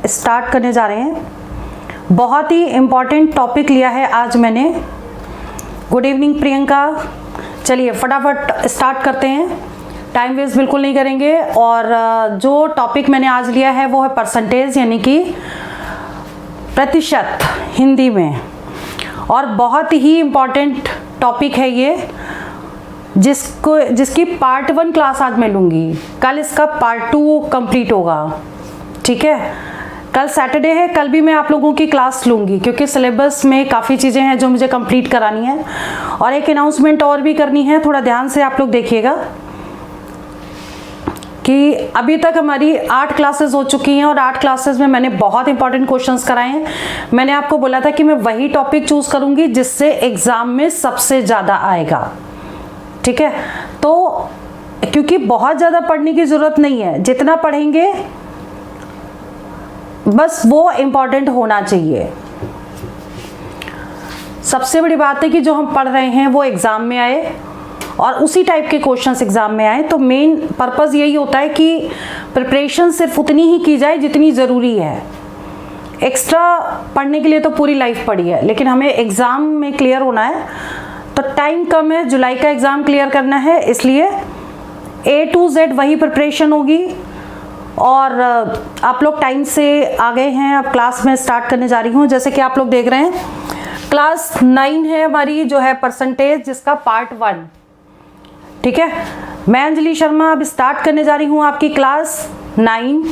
Start करने जा रहे हैं। बहुत ही इम्पॉर्टेंट टॉपिक लिया है आज मैंने। Good evening Priyanka. चलिए फटाफट स्टार्ट करते हैं, टाइम वेस्ट बिल्कुल नहीं करेंगे। और जो टॉपिक मैंने आज लिया है वो है परसेंटेज, यानी कि प्रतिशत हिंदी में। और बहुत ही इम्पॉर्टेंट टॉपिक है ये, जिसकी पार्ट 1 क्लास आज मैं लूँगी। कल इसका पार्ट 2 कंप्लीट होगा, ठीक है। कल सैटरडे है, कल भी मैं आप लोगों की क्लास लूँगी क्योंकि सिलेबस में काफ़ी चीज़ें हैं जो मुझे कंप्लीट करानी है। और एक अनाउंसमेंट और भी करनी है, थोड़ा ध्यान से आप लोग देखिएगा कि अभी तक हमारी 8 क्लासेस हो चुकी हैं और 8 क्लासेस में मैंने बहुत इंपॉर्टेंट क्वेश्चंस कराए हैं। मैंने आपको बोला था कि मैं वही टॉपिक चूज़ करूँगी जिससे एग्ज़ाम में सबसे ज़्यादा आएगा, ठीक है। तो क्योंकि बहुत ज़्यादा पढ़ने की ज़रूरत नहीं है, जितना पढ़ेंगे बस वो इम्पॉर्टेंट होना चाहिए। सबसे बड़ी बात है कि जो हम पढ़ रहे हैं वो एग्ज़ाम में आए और उसी टाइप के क्वेश्चंस एग्ज़ाम में आए। तो मेन पर्पज़ यही होता है कि प्रिपरेशन सिर्फ उतनी ही की जाए जितनी ज़रूरी है। एक्स्ट्रा पढ़ने के लिए तो पूरी लाइफ पड़ी है, लेकिन हमें एग्ज़ाम में क्लियर होना है तो टाइम कम है, जुलाई का एग्ज़ाम क्लियर करना है, इसलिए A to Z वही प्रिपरेशन होगी। और आप लोग टाइम से आ गए हैं, अब क्लास में स्टार्ट करने जा रही हूँ। जैसे कि आप लोग देख रहे हैं क्लास 9 है हमारी, जो है परसेंटेज, जिसका पार्ट 1, ठीक है। मैं अंजलि शर्मा अब स्टार्ट करने जा रही हूँ आपकी क्लास 9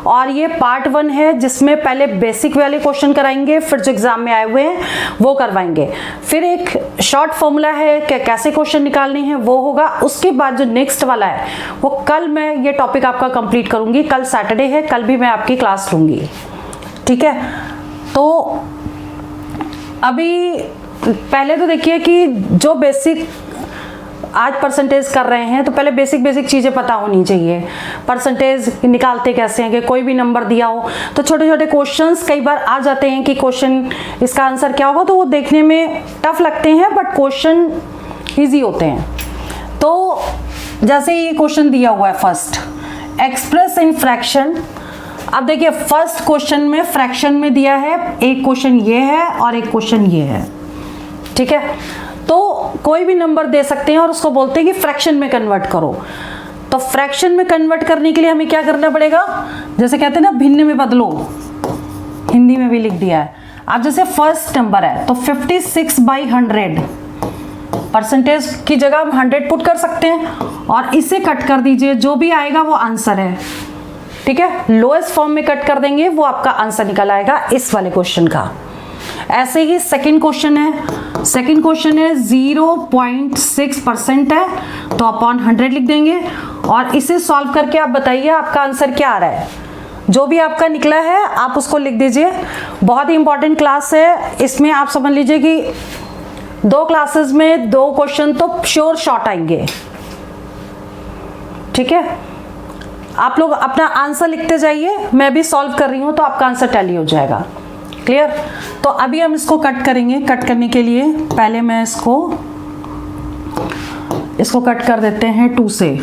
और ये पार्ट 1 है जिसमें पहले बेसिक वाले क्वेश्चन कराएंगे, फिर जो एग्जाम में आए हुए हैं वो करवाएंगे, फिर एक शॉर्ट फॉर्मूला है कि कैसे क्वेश्चन निकालने हैं वो होगा। उसके बाद जो नेक्स्ट वाला है वो कल मैं ये टॉपिक आपका कंप्लीट करूँगी। कल सैटरडे है, कल भी मैं आपकी क्लास लूँगी, ठीक है। तो अभी पहले तो देखिए कि जो बेसिक आज परसेंटेज कर रहे हैं तो पहले बेसिक चीज़ें पता होनी चाहिए। परसेंटेज निकालते कैसे हैं, कि कोई भी नंबर दिया हो तो छोटे छोटे क्वेश्चंस कई बार आ जाते हैं कि क्वेश्चन इसका आंसर क्या होगा, तो वो देखने में टफ लगते हैं बट क्वेश्चन इजी होते हैं। तो जैसे ये क्वेश्चन दिया हुआ है फर्स्ट, एक्सप्रेस इन फ्रैक्शन। अब देखिए फर्स्ट क्वेश्चन में फ्रैक्शन में दिया है, एक क्वेश्चन ये है और एक क्वेश्चन ये है, ठीक है। तो कोई भी नंबर दे सकते हैं और उसको बोलते हैं कि फ्रैक्शन में कन्वर्ट करो। तो फ्रैक्शन में कन्वर्ट करने के लिए हमें क्या करना पड़ेगा, जैसे कहते हैं ना भिन्न में बदलो, हिंदी में भी लिख दिया है। अब जैसे फर्स्ट नंबर है तो 56/100 परसेंटेज की जगह हम 100 पुट कर सकते हैं और इसे कट कर दीजिए, जो भी आएगा वो आंसर है, ठीक है। लोएस्ट फॉर्म में कट कर देंगे, वो आपका आंसर निकल आएगा इस वाले क्वेश्चन का। ऐसे ही सेकंड क्वेश्चन है, सेकंड क्वेश्चन है 0.6% है तो अपॉन 100 लिख देंगे और इसे सॉल्व करके आप बताइए आपका आंसर क्या आ रहा है। जो भी आपका निकला है आप उसको लिख दीजिए। बहुत ही इंपॉर्टेंट क्लास है, इसमें आप समझ लीजिए कि 2 क्लासेस में 2 क्वेश्चन तो श्योर शॉर्ट आएंगे, ठीक है। आप लोग अपना आंसर लिखते जाइए, मैं भी सॉल्व कर रही हूँ तो आपका आंसर टैली हो जाएगा, क्लियर। तो अभी हम इसको कट करेंगे। कट करने के लिए पहले मैं इसको कट कर देते हैं 2 से,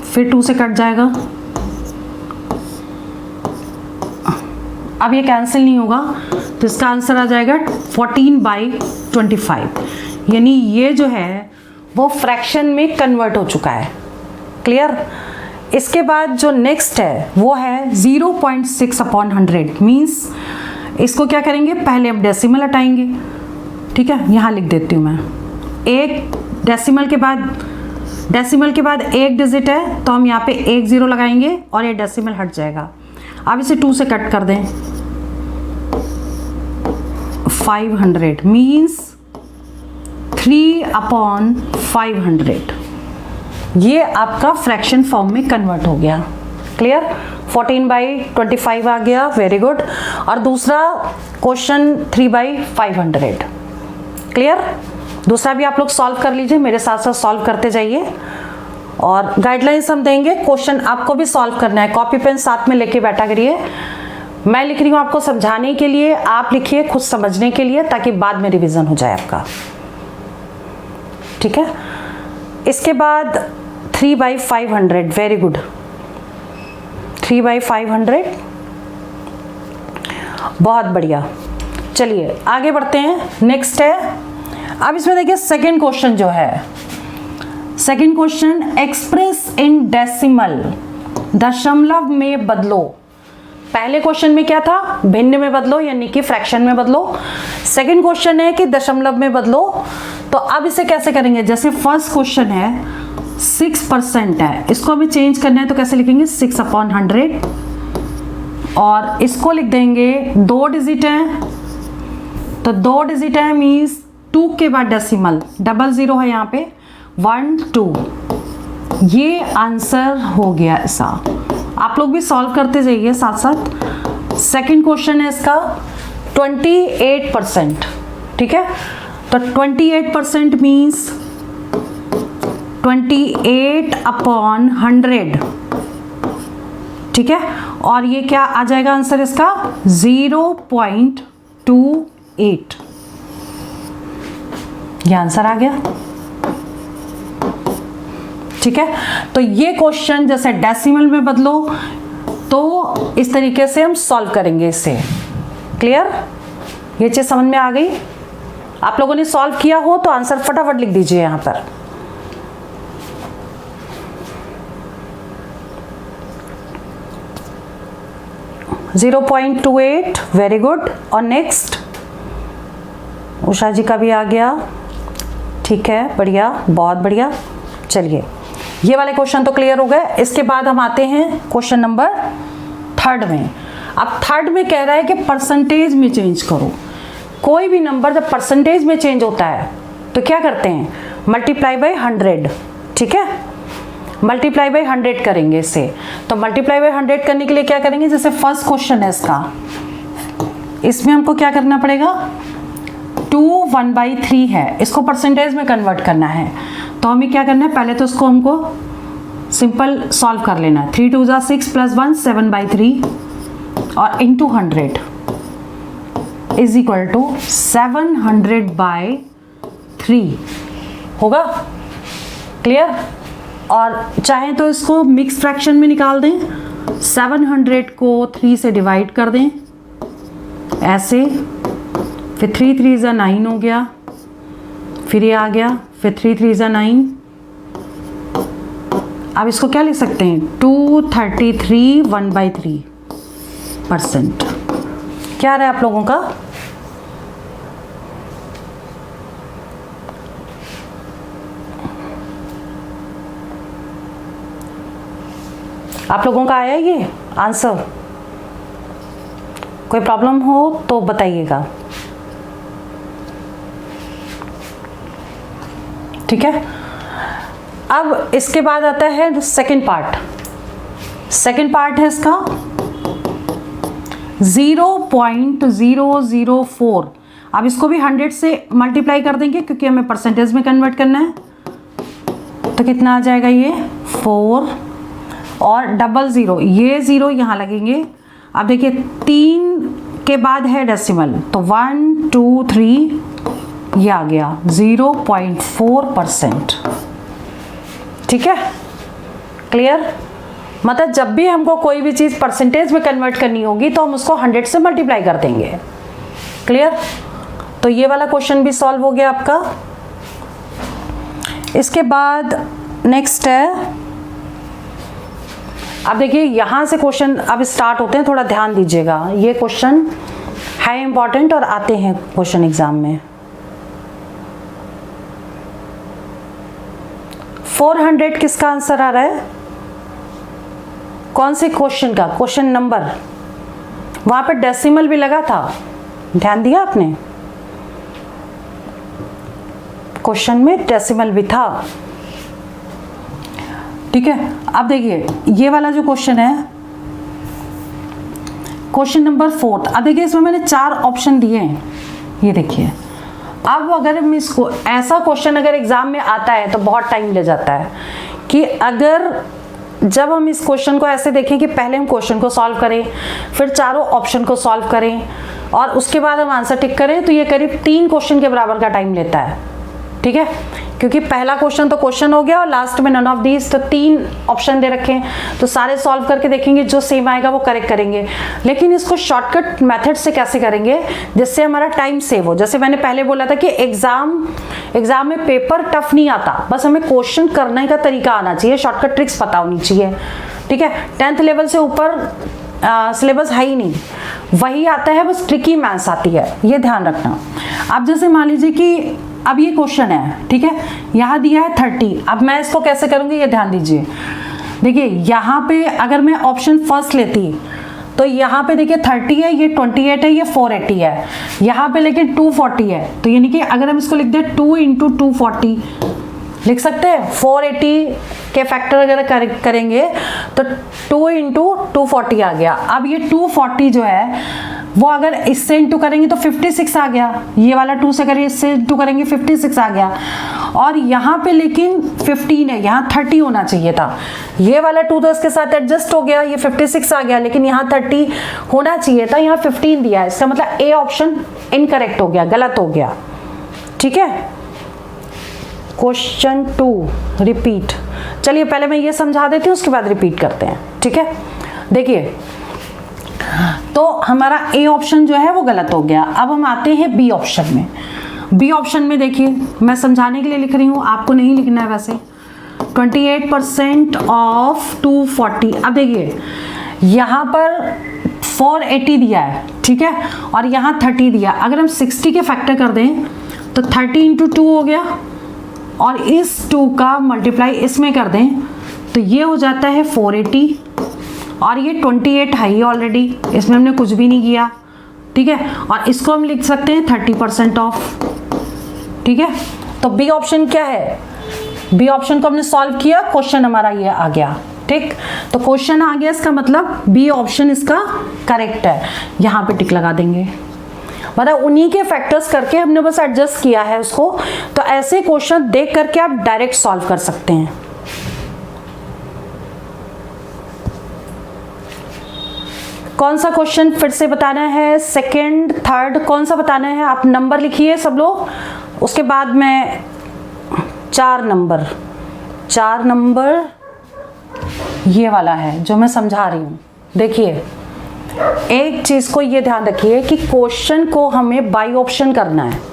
फिर 2 से कट जाएगा। अब ये कैंसिल नहीं होगा तो इसका आंसर आ जाएगा 14/25, यानी ये जो है वो फ्रैक्शन में कन्वर्ट हो चुका है, क्लियर। इसके बाद जो नेक्स्ट है वो है 0.6/100 मीन्स इसको क्या करेंगे, पहले हम डेसिमल हटाएंगे, ठीक है। यहाँ लिख देती हूँ मैं, एक डेसिमल के बाद एक डिजिट है तो हम यहाँ पे 1 0 लगाएंगे और ये डेसिमल हट जाएगा। अब इसे 2 से कट कर दें, 500 मीन्स 3/500, ये आपका फ्रैक्शन फॉर्म में कन्वर्ट हो गया, क्लियर। 14/25 आ गया, वेरी गुड। और दूसरा क्वेश्चन 3/500, क्लियर। दूसरा भी आप लोग सॉल्व कर लीजिए, मेरे साथ साथ सॉल्व करते जाइए और गाइडलाइंस हम देंगे। क्वेश्चन आपको भी सॉल्व करना है, कॉपी पेन साथ में लेके बैठा करिए। मैं लिख रही हूँ आपको समझाने के लिए, आप लिखिए खुद समझने के लिए, ताकि बाद में रिवीजन हो जाए आपका, ठीक है। इसके बाद 3/500, वेरी गुड। 3/500। बहुत बढ़िया। चलिए आगे बढ़ते हैं। नेक्स्ट है, अब इसमें देखिए सेकंड क्वेश्चन जो है, second question express in decimal, दशमलव में बदलो। पहले क्वेश्चन में क्या था, भिन्न में बदलो यानी कि फ्रैक्शन में बदलो। सेकंड क्वेश्चन है कि दशमलव में बदलो। तो अब इसे कैसे करेंगे, जैसे फर्स्ट क्वेश्चन है 6% है, इसको अभी चेंज करना है तो कैसे लिखेंगे 6/100, और इसको लिख देंगे 2 डिजिट है, तो 2 डिजिट है मीन्स 2 के बाद डेसिमल, 00 है यहाँ पे, 1 2, ये आंसर हो गया ऐसा। आप लोग भी सॉल्व करते जाइए साथ साथ। सेकंड क्वेश्चन है इसका 28%, ठीक है, तो 28% मीन्स 28/100, ठीक है, और ये क्या आ जाएगा आंसर इसका 0.28, ये आंसर आ गया, ठीक है। तो ये क्वेश्चन जैसे डेसिमल में बदलो तो इस तरीके से हम सॉल्व करेंगे इसे। क्लियर, ये चीज समझ में आ गई। आप लोगों ने सॉल्व किया हो तो आंसर फटाफट लिख दीजिए यहां पर। .28, वेरी गुड। और नेक्स्ट उषा जी का भी आ गया, ठीक है, बढ़िया, बहुत बढ़िया। चलिए ये वाले क्वेश्चन तो क्लियर हो गए। इसके बाद हम आते हैं क्वेश्चन नंबर 3 में। अब 3 में कह रहा है कि परसेंटेज में चेंज करो। कोई भी नंबर जब परसेंटेज में चेंज होता है तो क्या करते हैं, मल्टीप्लाई बाय 100, ठीक है, मल्टीप्लाई बाय 100 करेंगे इसे। तो मल्टीप्लाई बाय 100 करने के लिए क्या करेंगे, जैसे फर्स्ट क्वेश्चन है इसका, इसमें हमको क्या करना पड़ेगा, 2 1/3 है, इसको परसेंटेज में कन्वर्ट करना है। तो हमें क्या करना है, पहले तो इसको हमको सिंपल सॉल्व कर लेना है। 3 2 6 + 1 7/3 और इंटू 100 इज इक्वल टू 700/3 होगा। क्लियर। और चाहे तो इसको मिक्स फ्रैक्शन में निकाल दें, 700 को 3 से डिवाइड कर दें ऐसे, फिर 3 3 = 9 हो गया, फिर ये आ गया, फिर 3 3 = 9। अब इसको क्या लिख सकते हैं, 233 1/3%। क्या आ रहा है आप लोगों का, आप लोगों का आया ये आंसर? कोई प्रॉब्लम हो तो बताइएगा, ठीक है। अब इसके बाद आता है सेकंड पार्ट। सेकंड पार्ट है इसका 0.004। अब इसको भी 100 से मल्टीप्लाई कर देंगे क्योंकि हमें परसेंटेज में कन्वर्ट करना है। तो कितना आ जाएगा ये 4 और 00, ये 0 यहाँ लगेंगे। अब देखिए 3 के बाद है डेसिमल, तो 1 2 3 ये आ गया 0.4%, ठीक है। क्लियर, मतलब जब भी हमको कोई भी चीज़ परसेंटेज में कन्वर्ट करनी होगी तो हम उसको 100 से मल्टीप्लाई कर देंगे। क्लियर, तो ये वाला क्वेश्चन भी सॉल्व हो गया आपका। इसके बाद नेक्स्ट है, अब देखिए यहाँ से क्वेश्चन अब स्टार्ट होते हैं, थोड़ा ध्यान दीजिएगा। ये क्वेश्चन है इंपॉर्टेंट और आते हैं क्वेश्चन एग्जाम में। 400 किसका आंसर आ रहा है, कौन से क्वेश्चन का, क्वेश्चन नंबर, वहां पर डेसिमल भी लगा था, ध्यान दिया आपने, क्वेश्चन में डेसिमल भी था, ठीक है। अब देखिए ये वाला जो क्वेश्चन है, क्वेश्चन नंबर 4। अब देखिए इसमें मैंने 4 ऑप्शन दिए हैं, ये देखिए। अब अगर हम इसको, ऐसा क्वेश्चन अगर एग्जाम में आता है तो बहुत टाइम ले जाता है कि अगर जब हम इस क्वेश्चन को ऐसे देखें कि पहले हम क्वेश्चन को सॉल्व करें, फिर चारों ऑप्शन को सॉल्व करें और उसके बाद हम आंसर टिक करें, तो ये करीब 3 क्वेश्चन के बराबर का टाइम लेता है, ठीक है। क्योंकि पहला क्वेश्चन तो क्वेश्चन हो गया और लास्ट में नन ऑफ दीज, तो 3 ऑप्शन दे रखे हैं, तो सारे सॉल्व करके देखेंगे, जो सेम आएगा वो करेक्ट करेंगे। लेकिन इसको शॉर्टकट मेथड से कैसे करेंगे जिससे हमारा टाइम सेव हो। जैसे मैंने पहले बोला था कि एग्जाम में पेपर टफ नहीं आता, बस हमें क्वेश्चन करने का तरीका आना चाहिए, शॉर्टकट ट्रिक्स पता होनी चाहिए। ठीक है, 10th लेवल से ऊपर सिलेबस है ही नहीं, वही आता है, बस ट्रिकी मैथ्स आती है, ये ध्यान रखना। अब जैसे मान लीजिए कि अब ये क्वेश्चन है, ठीक है, यहाँ दिया है 30, अब मैं इसको कैसे करूँगी ये ध्यान दीजिए। देखिए यहाँ पे अगर मैं ऑप्शन फर्स्ट लेती तो यहाँ पे देखिए 30 है, ये 28 है, ये 480 है, यहाँ पे लेकिन 240 है, तो यानी कि अगर हम इसको लिख दें 2 × 240 लिख सकते हैं, 480 के फैक्टर अगर करेंगे तो 2 × 240 आ गया। अब ये 240 जो है वो अगर इससे इंटू करेंगे तो 56 आ गया, ये वाला 2 से करेंगे, इससे इंटू करेंगे 56 आ गया। और यहाँ पे लेकिन 15 है, यहाँ 30 होना चाहिए था, ये वाला 2 तो इसके साथ एडजस्ट हो गया, ये 56 आ गया, लेकिन यहाँ 30 होना चाहिए था, यहाँ 15 दिया है, इसका मतलब ए ऑप्शन इनकरेक्ट हो गया, गलत हो गया। ठीक है, क्वेश्चन 2 रिपीट। चलिए पहले मैं ये समझा देती हूँ, उसके बाद रिपीट करते हैं। ठीक है, देखिए तो हमारा ए ऑप्शन जो है वो गलत हो गया। अब हम आते हैं बी ऑप्शन में। बी ऑप्शन में देखिए मैं समझाने के लिए लिख रही हूँ, आपको नहीं लिखना है वैसे। 28% ऑफ 240। अब देखिए यहाँ पर 480 दिया है, ठीक है, और यहाँ 30 दिया। अगर हम 60 के फैक्टर कर दें तो 30 × 2 हो गया, और इस 2 का मल्टीप्लाई इसमें कर दें तो ये हो जाता है 480, और ये 28 है ही ऑलरेडी, इसमें हमने कुछ भी नहीं किया। ठीक है, और इसको हम लिख सकते हैं 30% ऑफ। ठीक है, तो बी ऑप्शन क्या है, बी ऑप्शन को हमने सॉल्व किया, क्वेश्चन हमारा ये आ गया। ठीक, तो क्वेश्चन आ गया, इसका मतलब बी ऑप्शन इसका करेक्ट है, यहाँ पे टिक लगा देंगे। मतलब उन्हीं के फैक्टर्स करके हमने बस एडजस्ट किया है उसको, तो ऐसे क्वेश्चन देख करके आप डायरेक्ट सॉल्व कर सकते हैं। कौन सा क्वेश्चन फिर से बताना है, सेकंड, थर्ड, कौन सा बताना है? आप नंबर लिखिए सब लोग, उसके बाद मैं 4 नंबर ये वाला है जो मैं समझा रही हूँ। देखिए एक चीज को ये ध्यान रखिए कि क्वेश्चन को हमें बाई ऑप्शन करना है।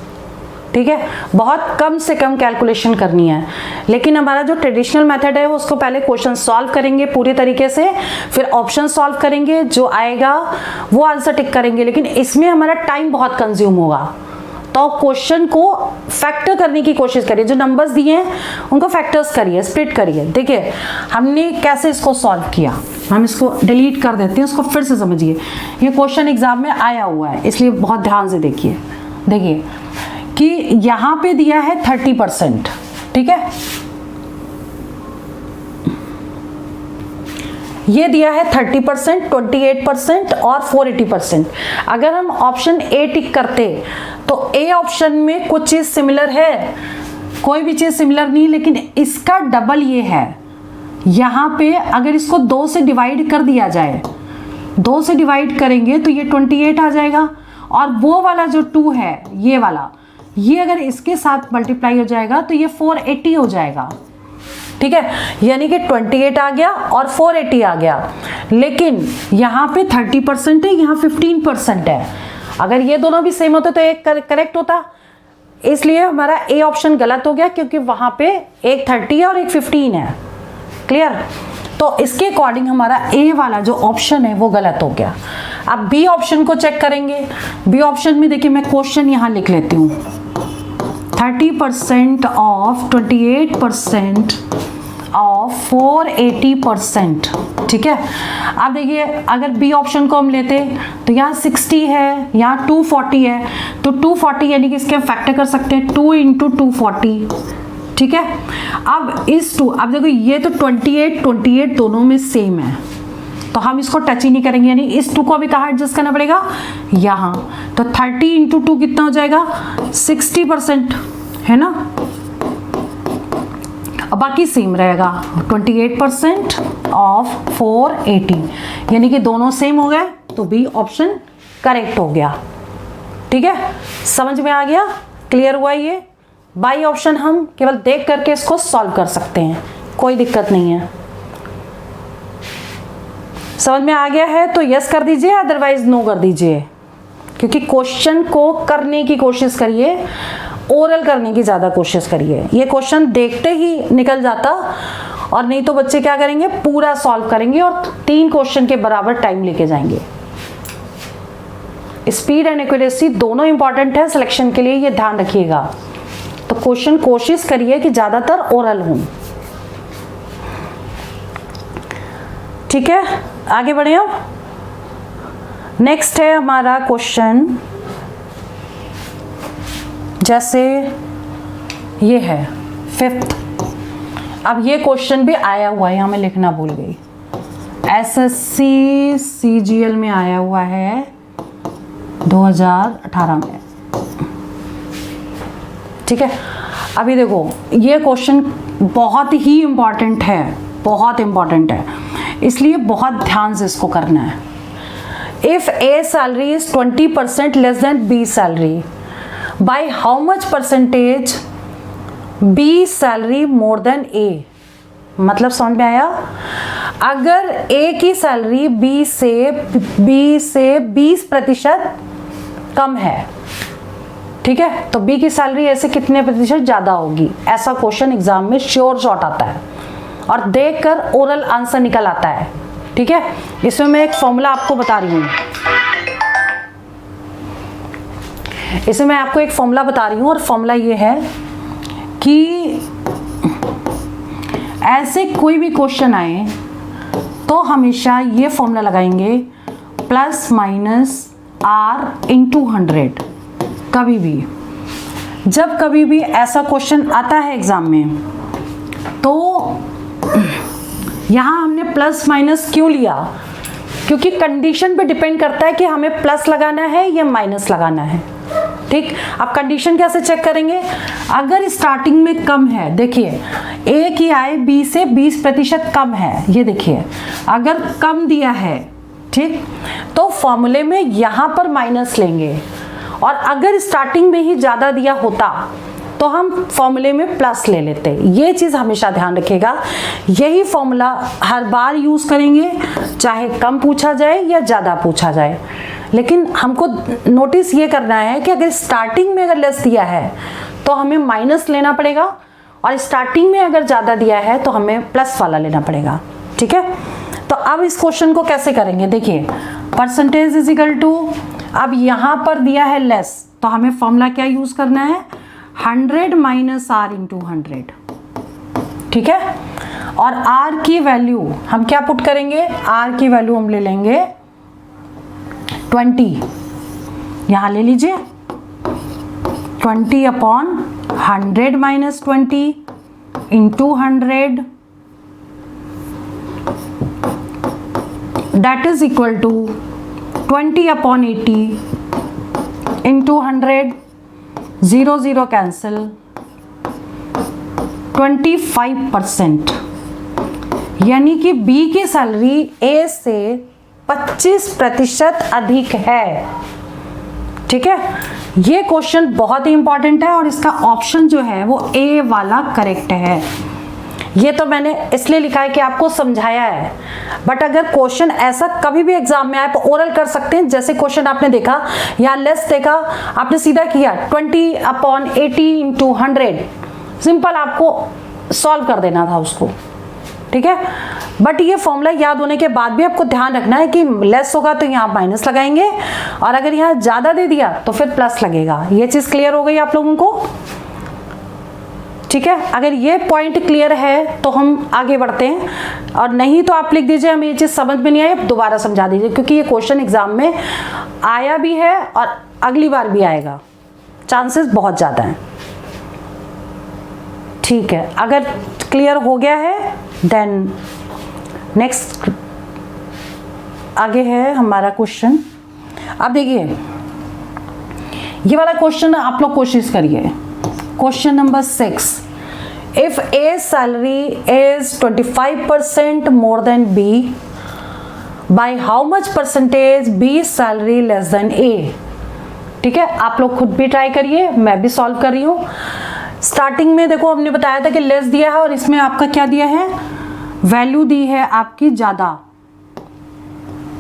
ठीक है, बहुत कम से कम कैलकुलेशन करनी है, लेकिन हमारा जो ट्रेडिशनल मेथड है वो उसको पहले क्वेश्चन सॉल्व करेंगे पूरी तरीके से, फिर ऑप्शन सॉल्व करेंगे, जो आएगा वो आंसर टिक करेंगे, लेकिन इसमें हमारा टाइम बहुत कंज्यूम होगा। तो क्वेश्चन को फैक्टर करने की कोशिश करिए, जो नंबर्स दिए हैं उनको फैक्टर्स करिए, स्प्लिट करिए। देखिए हमने कैसे इसको सॉल्व किया, हम इसको डिलीट कर देते हैं, उसको फिर से समझिए। ये क्वेश्चन एग्जाम में आया हुआ है, इसलिए बहुत ध्यान से देखिए। देखिए कि यहाँ पे दिया है 30%, ठीक है, ये दिया है 30%, 28% और 480%। अगर हम ऑप्शन ए टिक करते तो ए ऑप्शन में कुछ चीज सिमिलर है, कोई भी चीज सिमिलर नहीं, लेकिन इसका डबल ये है। यहाँ पे अगर इसको 2 से डिवाइड कर दिया जाए, 2 से डिवाइड करेंगे तो ये 28 आ जाएगा, और वो वाला जो 2 है ये वाला, ये अगर इसके साथ मल्टीप्लाई हो जाएगा तो ये 480 हो जाएगा। ठीक है, यानी कि 28 आ गया और 480 आ गया, लेकिन यहाँ पे 30% है, यहाँ 15% है। अगर ये दोनों भी सेम होते तो एक करेक्ट होता, इसलिए हमारा ए ऑप्शन गलत हो गया, क्योंकि वहां पे एक 30 है और एक 15 है। क्लियर? तो इसके अकॉर्डिंग हमारा ए वाला जो ऑप्शन है वो गलत हो गया। अब बी ऑप्शन को चेक करेंगे। बी ऑप्शन में देखिए मैं क्वेश्चन यहाँ लिख लेती हूँ, 30% ऑफ 28% ऑफ 480%। ठीक है, अब देखिए अगर बी ऑप्शन को हम लेते तो यहाँ 60 है, यहाँ 240 है, तो 240 यानी कि इसके हम फैक्टर कर सकते हैं 2 × 240। ठीक है, अब इस 2, अब देखो ये तो 28 दोनों में सेम है, तो हम इसको टच ही नहीं करेंगे, यानी इस 2 को अभी कहाँ एडजस्ट करना पड़ेगा, यहाँ। तो 30 × 2 कितना हो जाएगा, 60% है ना, अब बाकी सेम रहेगा 28% ऑफ 480, यानी कि दोनों सेम हो गए, तो बी ऑप्शन करेक्ट हो गया। ठीक है, समझ में आ गया, क्लियर हुआ ये? बाई ऑप्शन हम केवल देख करके इसको सॉल्व कर सकते हैं, कोई दिक्कत नहीं है। समझ में आ गया है तो यस कर दीजिए, अदरवाइज नो कर दीजिए, क्योंकि क्वेश्चन को करने की कोशिश करिए, ओरल करने की ज़्यादा कोशिश करिए। ये क्वेश्चन देखते ही निकल जाता, और नहीं तो बच्चे क्या करेंगे, पूरा सॉल्व करेंगे और 3 क्वेश्चन के बराबर टाइम लेके जाएंगे। स्पीड एंड एक्यूरेसी दोनों इंपॉर्टेंट है सिलेक्शन के लिए, ये ध्यान रखिएगा। तो क्वेश्चन कोशिश करिए कि ज़्यादातर ओरल हों। ठीक है, आगे बढ़े अब। नेक्स्ट है हमारा क्वेश्चन, जैसे ये है 5th। अब ये क्वेश्चन भी आया हुआ है, यहाँ मैं लिखना भूल गई, SSC CGL में आया हुआ है 2018 में। ठीक है, अभी देखो ये क्वेश्चन बहुत ही इम्पॉर्टेंट है, बहुत इम्पॉर्टेंट है, इसलिए बहुत ध्यान से इसको करना है। If A salary is 20% less than B salary, by how much percentage B salary more than A? मतलब समझ में आया? अगर A की सैलरी B से 20% कम है, ठीक है, तो B की सैलरी ऐसे कितने प्रतिशत ज़्यादा होगी? ऐसा क्वेश्चन एग्जाम में श्योर शॉट आता है और देखकर ओरल आंसर निकल आता है। ठीक है, इसमें मैं एक फॉर्मूला आपको बता रही हूँ, इसमें मैं आपको एक फॉर्मूला बता रही हूँ, और फॉर्मूला ये है कि ऐसे कोई भी क्वेश्चन आए तो हमेशा ये फॉर्मूला लगाएंगे ±R × 100। कभी भी जब कभी भी ऐसा क्वेश्चन आता है एग्जाम में, तो यहाँ हमने प्लस माइनस क्यों लिया? क्योंकि कंडीशन पे डिपेंड करता है कि हमें प्लस लगाना है या माइनस लगाना है। ठीक, अब कंडीशन कैसे चेक करेंगे? अगर स्टार्टिंग में कम है, देखिए A की आय B से 20% कम है, ये देखिए अगर कम दिया है, ठीक, तो फॉर्मूले में यहाँ पर माइनस लेंगे, और अगर स्टार्टिंग में ही ज़्यादा दिया होता तो हम फॉर्मूले में प्लस ले लेते। ये चीज़ हमेशा ध्यान रखिएगा, यही फॉर्मूला हर बार यूज़ करेंगे, चाहे कम पूछा जाए या ज़्यादा पूछा जाए। लेकिन हमको नोटिस ये करना है कि अगर स्टार्टिंग में अगर लेस दिया है तो हमें माइनस लेना पड़ेगा, और स्टार्टिंग में अगर ज़्यादा दिया है तो हमें प्लस वाला लेना पड़ेगा। ठीक है, तो अब इस क्वेश्चन को कैसे करेंगे? देखिए परसेंटेज इज इक्वल टू, अब यहाँ पर दिया है लेस, तो हमें फॉर्मूला क्या यूज़ करना है? 100 - R × 100। ठीक है, और R की वैल्यू हम क्या पुट करेंगे? R की वैल्यू हम ले लेंगे 20, यहाँ ले लीजिए 20/100 - 20 × 100, that is equal to 20/80 × 100, 0 0 cancel, 25%। यानी कि B की सैलरी A से 25% अधिक है। ठीक है, ये क्वेश्चन बहुत ही इंपॉर्टेंट है, और इसका ऑप्शन जो है वो A वाला करेक्ट है। ये तो मैंने इसलिए लिखा है कि आपको समझाया है, बट अगर क्वेश्चन ऐसा कभी भी एग्जाम में आए तो ओरल कर सकते हैं। जैसे क्वेश्चन आपने देखा, यहाँ लेस देखा, आपने सीधा किया 20/80 × 100, सिंपल आपको सॉल्व कर देना था उसको। ठीक है, बट ये फॉर्मूला याद होने के बाद भी आपको ध्यान रखना है कि लेस होगा तो यहाँ माइनस लगाएंगे, और अगर यहाँ ज़्यादा दे दिया तो फिर प्लस लगेगा। ये चीज़ क्लियर हो गई आप लोगों को? ठीक है, अगर ये पॉइंट क्लियर है तो हम आगे बढ़ते हैं, और नहीं तो आप लिख दीजिए हमें ये चीज़ समझ में नहीं आई, दोबारा समझा दीजिए, क्योंकि ये क्वेश्चन एग्जाम में आया भी है और अगली बार भी आएगा, चांसेस बहुत ज़्यादा हैं। ठीक है, अगर क्लियर हो गया है देन नेक्स्ट आगे है हमारा क्वेश्चन। अब देखिए ये वाला क्वेश्चन आप लोग कोशिश करिए, question number 6। If A salary is 25% more than B, by how much percentage B salary less than A? ठीक है, आप लोग खुद भी ट्राई करिए, मैं भी सॉल्व कर रही हूँ। स्टार्टिंग में देखो हमने बताया था कि लेस दिया है और इसमें आपका क्या दिया है, वैल्यू दी है आपकी ज़्यादा,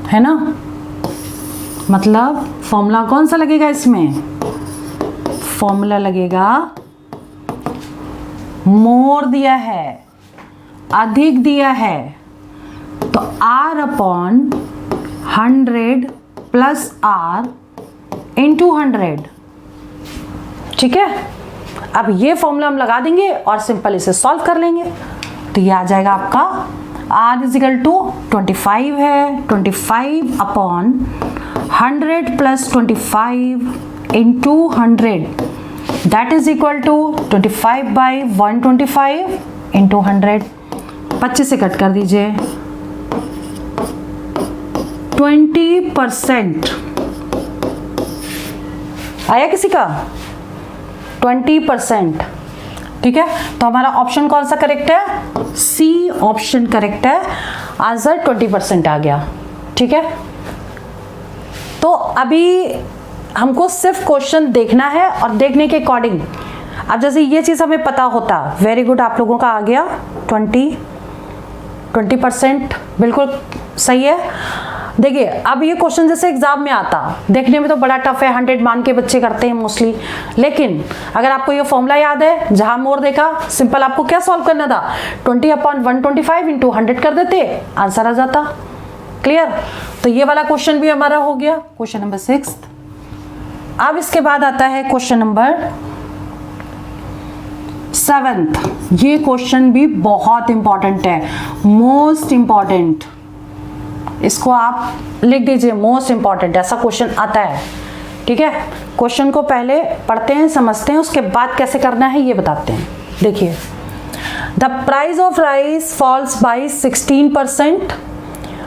है ना। मतलब फॉर्मूला कौन सा लगेगा इसमें, फॉर्मूला लगेगा मोर दिया है, अधिक दिया है, तो R upon 100 plus R into 100, ठीक है। अब ये फॉर्मूला हम लगा देंगे और सिंपल इसे सॉल्व कर लेंगे। तो ये आ जाएगा आपका R इजिकल टू 25 है, 25 upon 100 plus 25 into 100 that is equal to 25 by 125 into 100। 25 से कट कर दीजिए, 20% आया किसी का, 20%, ठीक है। तो हमारा ऑप्शन कौन सा करेक्ट है, सी ऑप्शन करेक्ट है, आंसर 20% आ गया, ठीक है। तो अभी हमको सिर्फ क्वेश्चन देखना है और देखने के अकॉर्डिंग, अब जैसे ये चीज़ हमें पता होता, वेरी गुड, आप लोगों का आ गया 20% बिल्कुल सही है। देखिए अब ये क्वेश्चन जैसे एग्जाम में आता, देखने में तो बड़ा टफ है, 100 मान के बच्चे करते हैं मोस्टली, लेकिन अगर आपको ये फॉर्मूला याद है, जहां मोर देखा, सिंपल आपको क्या सॉल्व करना था, 20 अपॉन 125 इंटू 100 कर देते, आंसर आ जाता। क्लियर। तो ये वाला क्वेश्चन भी हमारा हो गया, क्वेश्चन नंबर 6। अब इसके बाद आता है क्वेश्चन नंबर 7। ये क्वेश्चन भी बहुत इंपॉर्टेंट है, मोस्ट इंपॉर्टेंट, इसको आप लिख दीजिए, मोस्ट इंपॉर्टेंट, ऐसा क्वेश्चन आता है, ठीक है। क्वेश्चन को पहले पढ़ते हैं, समझते हैं, उसके बाद कैसे करना है ये बताते हैं। देखिए, the price of rice falls by 16%,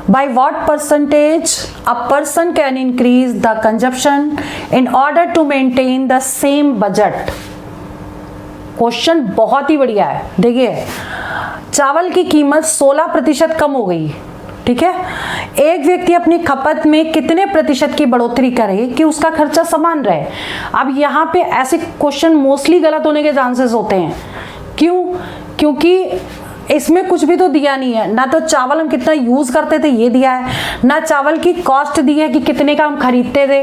by what percentage a person can increase the consumption in order to maintain the same budget। Question बहुत ही बढ़िया है। देखिए, चावल की कीमत 16% कम हो गई, ठीक है। एक व्यक्ति अपनी खपत में कितने प्रतिशत की बढ़ोतरी करे कि उसका खर्चा समान रहे। अब यहाँ पे ऐसे क्वेश्चन मोस्टली गलत होने के चांसेस होते हैं। क्यों? क्योंकि इसमें कुछ भी तो दिया नहीं है, ना तो चावल हम कितना यूज करते थे ये दिया है, ना चावल की कॉस्ट दी है कि कितने का हम खरीदते थे,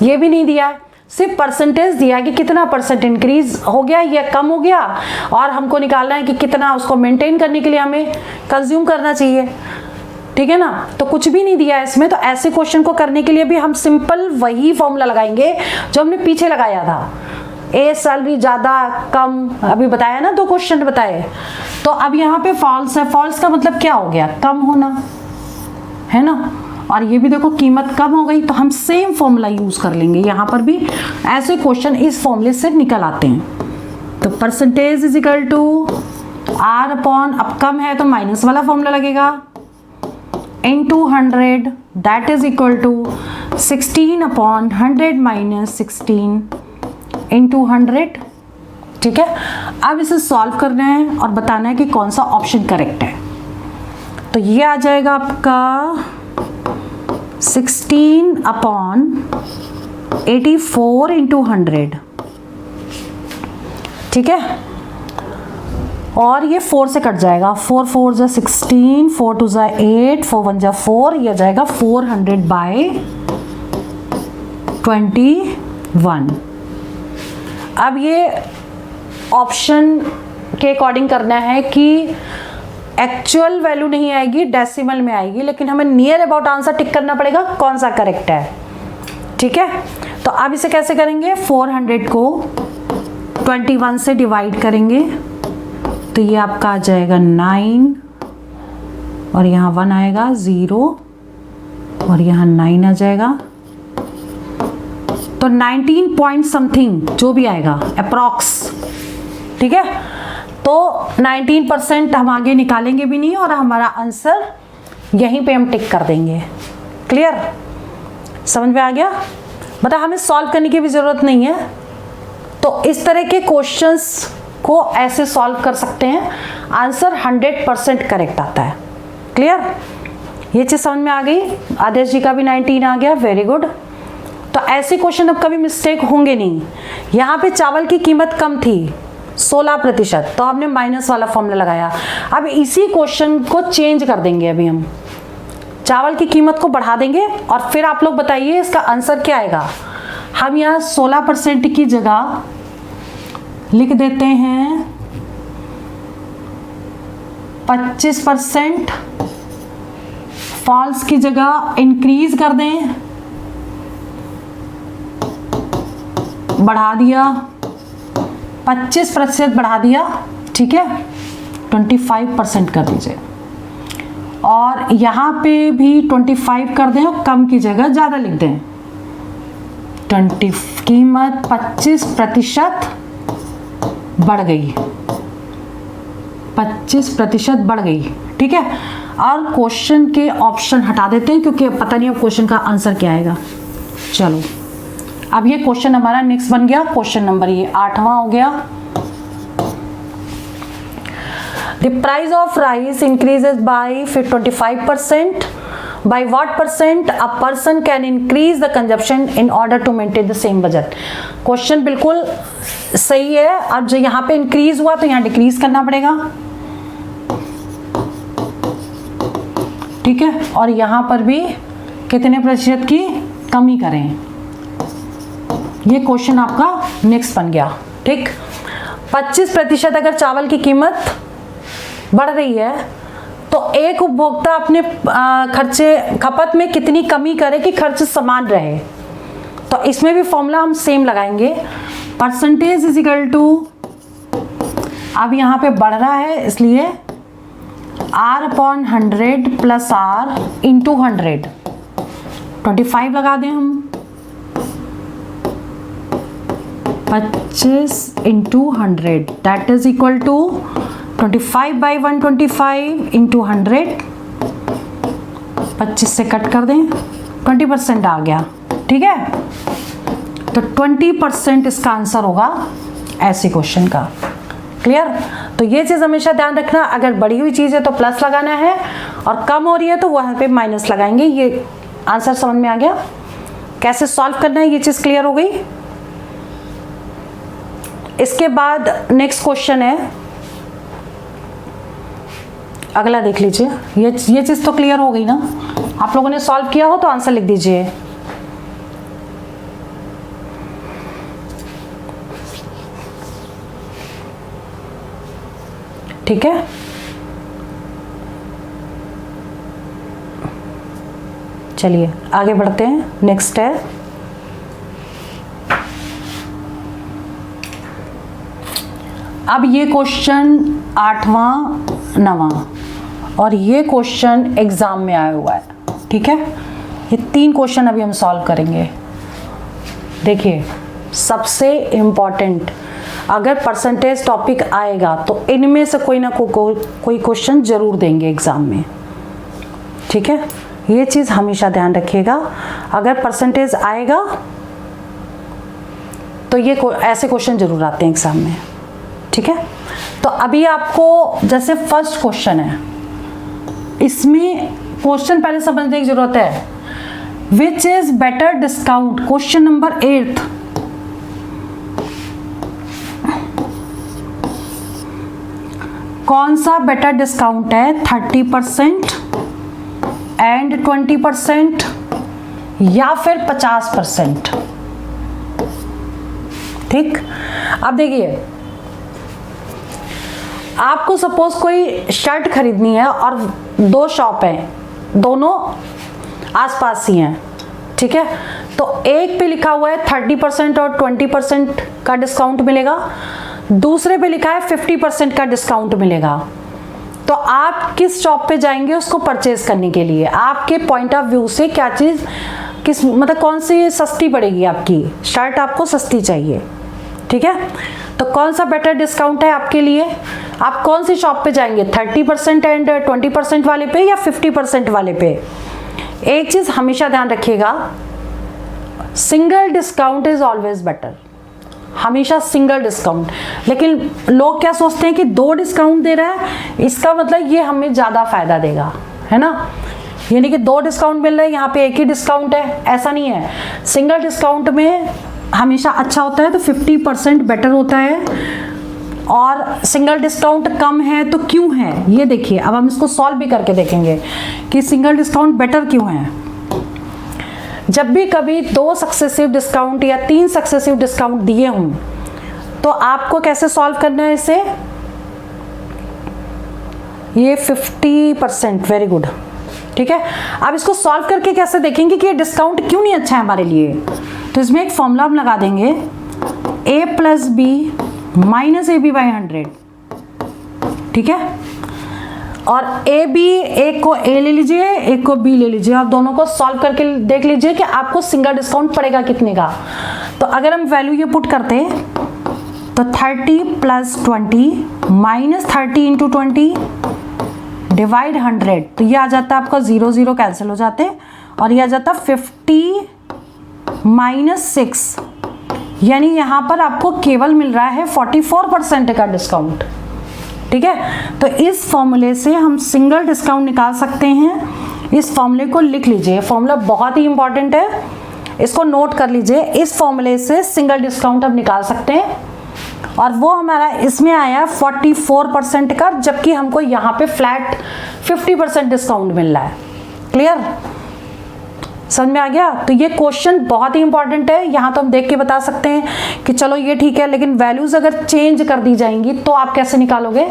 ये भी नहीं दिया है। सिर्फ परसेंटेज दिया है कि कितना परसेंट इंक्रीज हो गया या कम हो गया, और हमको निकालना है कि कितना उसको मेंटेन करने के लिए हमें कंज्यूम करना चाहिए, ठीक है ना। तो कुछ भी नहीं दिया है इसमें। तो ऐसे क्वेश्चन को करने के लिए भी हम सिंपल वही फॉर्मूला लगाएंगे जो हमने पीछे लगाया था, ए सैलरी ज्यादा कम, अभी बताया ना, 2 क्वेश्चन बताए। तो अब यहाँ पे फॉल्स है, फॉल्स का मतलब क्या हो गया, कम होना, है ना। और ये भी देखो कीमत कम हो गई, तो हम सेम फॉर्मूला यूज कर लेंगे। यहाँ पर भी ऐसे क्वेश्चन इस फॉर्मूले से निकल आते हैं। तो percentage is equal to R upon, अब कम है तो माइनस वाला फॉर्मूला लगेगा, into 100 that is equal to 16 upon 100 minus 16 into 100, ठीक है। अब इसे सॉल्व करना है और बताना है कि कौन सा ऑप्शन करेक्ट है। तो ये आ जाएगा आपका 16 अपॉन 84 इंटू 100, ठीक है। और ये 4 से कट जाएगा, 4 4 जा 16, 4 2 जा 8, 4 1 जा 4, ये जाएगा 400 बाई 21। अब ये ऑप्शन के अकॉर्डिंग करना है कि एक्चुअल वैल्यू नहीं आएगी, डेसिमल में आएगी, लेकिन हमें नियर अबाउट आंसर टिक करना पड़ेगा कौन सा करेक्ट है, ठीक है। तो अब इसे कैसे करेंगे, 400 को 21 से डिवाइड करेंगे, तो ये आपका आ जाएगा 9, और यहाँ 1 आएगा 0, और यहाँ 9 आ जाएगा। तो 19 पॉइंट समथिंग जो भी आएगा अप्रॉक्स, ठीक है। तो 19% हम आगे निकालेंगे भी नहीं, और हमारा आंसर यहीं पे हम टिक कर देंगे। क्लियर, समझ में आ गया। मतलब हमें सॉल्व करने की भी जरूरत नहीं है। तो इस तरह के क्वेश्चंस को ऐसे सॉल्व कर सकते हैं, आंसर 100% करेक्ट आता है। क्लियर, ये चीज समझ में आ गई। आदेश जी का भी 19 आ गया, वेरी गुड। तो ऐसे क्वेश्चन अब कभी मिस्टेक होंगे नहीं। यहाँ पे चावल की कीमत कम थी, 16%, तो हमने माइनस वाला फॉर्मूला लगाया। अब इसी क्वेश्चन को चेंज कर देंगे, अभी हम चावल की कीमत को बढ़ा देंगे और फिर आप लोग बताइए इसका आंसर क्या आएगा। हम यहाँ 16% की जगह लिख देते हैं 25%, फॉल्स की जगह इंक्रीज कर दें, बढ़ा दिया 25% बढ़ा दिया, ठीक है 25% कर दीजिए, और यहाँ पे भी 25 कर दें और कम की जगह ज़्यादा लिख दें। कीमत 25% बढ़ गई, 25% बढ़ गई, ठीक है। और क्वेश्चन के ऑप्शन हटा देते हैं क्योंकि पता नहीं अब क्वेश्चन का आंसर क्या आएगा। चलो अब ये क्वेश्चन हमारा नेक्स्ट बन गया, क्वेश्चन नंबर ये 8वां हो गया। The price of rice increases by 25%. By what percent a person can increase the consumption in order to maintain the same budget? Question बिल्कुल सही है। अब जो यहाँ पे इंक्रीज हुआ तो यहाँ डिक्रीज करना पड़ेगा, ठीक है, और यहाँ पर भी कितने प्रतिशत की कमी करें। ये क्वेश्चन आपका नेक्स्ट बन गया, ठीक। 25% अगर चावल की कीमत बढ़ रही है तो एक उपभोक्ता अपने खपत में कितनी कमी करे कि खर्च समान रहे। तो इसमें भी फॉर्मूला हम सेम लगाएंगे, परसेंटेज इज इक्वल टू, अब यहाँ पे बढ़ रहा है इसलिए R/100 प्लस R इंटू 100, 25 लगा दें हम, 25 into 100 that is equal to 25/125 into 100, 25 से कट कर दें, 20% आ गया, ठीक है। तो 20% इसका आंसर होगा ऐसे क्वेश्चन का। क्लियर? तो ये चीज़ हमेशा ध्यान रखना, अगर बढ़ी हुई चीज़ है तो प्लस लगाना है और कम हो रही है तो वहाँ पे माइनस लगाएंगे। ये आंसर समझ में आ गया, कैसे सॉल्व करना है ये चीज़ क्लियर हो गई। इसके बाद नेक्स्ट क्वेश्चन है, अगला देख लीजिए। ये चीज़ तो क्लियर हो गई ना, आप लोगों ने सॉल्व किया हो तो आंसर लिख दीजिए। ठीक है, चलिए आगे बढ़ते हैं। नेक्स्ट है अब ये क्वेश्चन 8वां 9वां और ये क्वेश्चन एग्जाम में आया हुआ है, ठीक है। ये 3 क्वेश्चन अभी हम सॉल्व करेंगे। देखिए सबसे इम्पॉर्टेंट, अगर परसेंटेज टॉपिक आएगा तो इनमें से कोई ना कोई क्वेश्चन जरूर देंगे एग्जाम में, ठीक है। ये चीज़ हमेशा ध्यान रखिएगा, अगर परसेंटेज आएगा तो ये ऐसे क्वेश्चन जरूर आते हैं एग्जाम में, ठीक है। तो अभी आपको जैसे फर्स्ट क्वेश्चन है, इसमें क्वेश्चन पहले समझने की जरूरत है। Which is better discount, question number 8, कौन सा बेटर डिस्काउंट है, 30% एंड 20% या फिर 50%, ठीक। अब देखिए आपको सपोज कोई शर्ट खरीदनी है और 2 शॉप हैं, दोनों आसपास ही हैं, ठीक है। तो एक पे लिखा हुआ है 30% और 20% का डिस्काउंट मिलेगा, दूसरे पे लिखा है 50% का डिस्काउंट मिलेगा। तो आप किस शॉप पे जाएंगे उसको परचेज करने के लिए, आपके पॉइंट ऑफ व्यू से क्या चीज़ किस मतलब कौन सी सस्ती पड़ेगी, आपकी शर्ट आपको सस्ती चाहिए, ठीक है। तो कौन सा बेटर डिस्काउंट है आपके लिए, आप कौन सी शॉप पे जाएंगे, 30% एंड 20% वाले पे या 50% वाले पे। एक चीज़ हमेशा ध्यान रखिएगा, single discount is always better, हमेशा सिंगल डिस्काउंट। लेकिन लोग क्या सोचते हैं कि 2 डिस्काउंट दे रहा है इसका मतलब ये हमें ज़्यादा फायदा देगा, है ना। यानी कि 2 डिस्काउंट मिल रहा है, यहाँ पे एक ही डिस्काउंट है, ऐसा नहीं है। सिंगल डिस्काउंट में हमेशा अच्छा होता है, तो 50% बेटर होता है और सिंगल डिस्काउंट कम है तो क्यों है ये देखिए। अब हम इसको सॉल्व भी करके देखेंगे कि सिंगल डिस्काउंट बेटर क्यों है। जब भी कभी 2 सक्सेसिव डिस्काउंट या 3 सक्सेसिव डिस्काउंट दिए हों तो आपको कैसे सॉल्व करना है इसे, ये 50%, वेरी गुड, ठीक है। अब इसको सॉल्व करके कैसे देखेंगे कि ये डिस्काउंट क्यों नहीं अच्छा है हमारे लिए। तो इसमें एक फॉर्मूला हम लगा देंगे, a plus B minus A B by 100, ठीक है। और ए बी, एक को a ले लीजिए, एक को b ले लीजिए, आप दोनों को सॉल्व करके देख लीजिए कि आपको सिंगल डिस्काउंट पड़ेगा कितने का। तो अगर हम वैल्यू ये पुट करते तो 30 प्लस 20 माइनस 30 इंटू 20 डिवाइड 100, तो ये आ जाता है आपका 0 0 कैंसिल हो जाते, और ये आ जाता 50 माइनस 6, यानी यहाँ पर आपको केवल मिल रहा है 44% का डिस्काउंट, ठीक है। तो इस फॉर्मूले से हम सिंगल डिस्काउंट निकाल सकते हैं। इस फॉर्मूले को लिख लीजिए, फॉर्मूला बहुत ही इंपॉर्टेंट है, इसको नोट कर लीजिए। इस फॉर्मूले से सिंगल डिस्काउंट हम निकाल सकते हैं, और वो हमारा इसमें आया 44% का, जबकि हमको यहाँ पे फ्लैट 50% डिस्काउंट मिल रहा है। क्लियर, समझ में आ गया। तो ये क्वेश्चन बहुत ही इंपॉर्टेंट है। यहाँ तो हम देख के बता सकते हैं कि चलो ये ठीक है, लेकिन वैल्यूज अगर चेंज कर दी जाएंगी तो आप कैसे निकालोगे,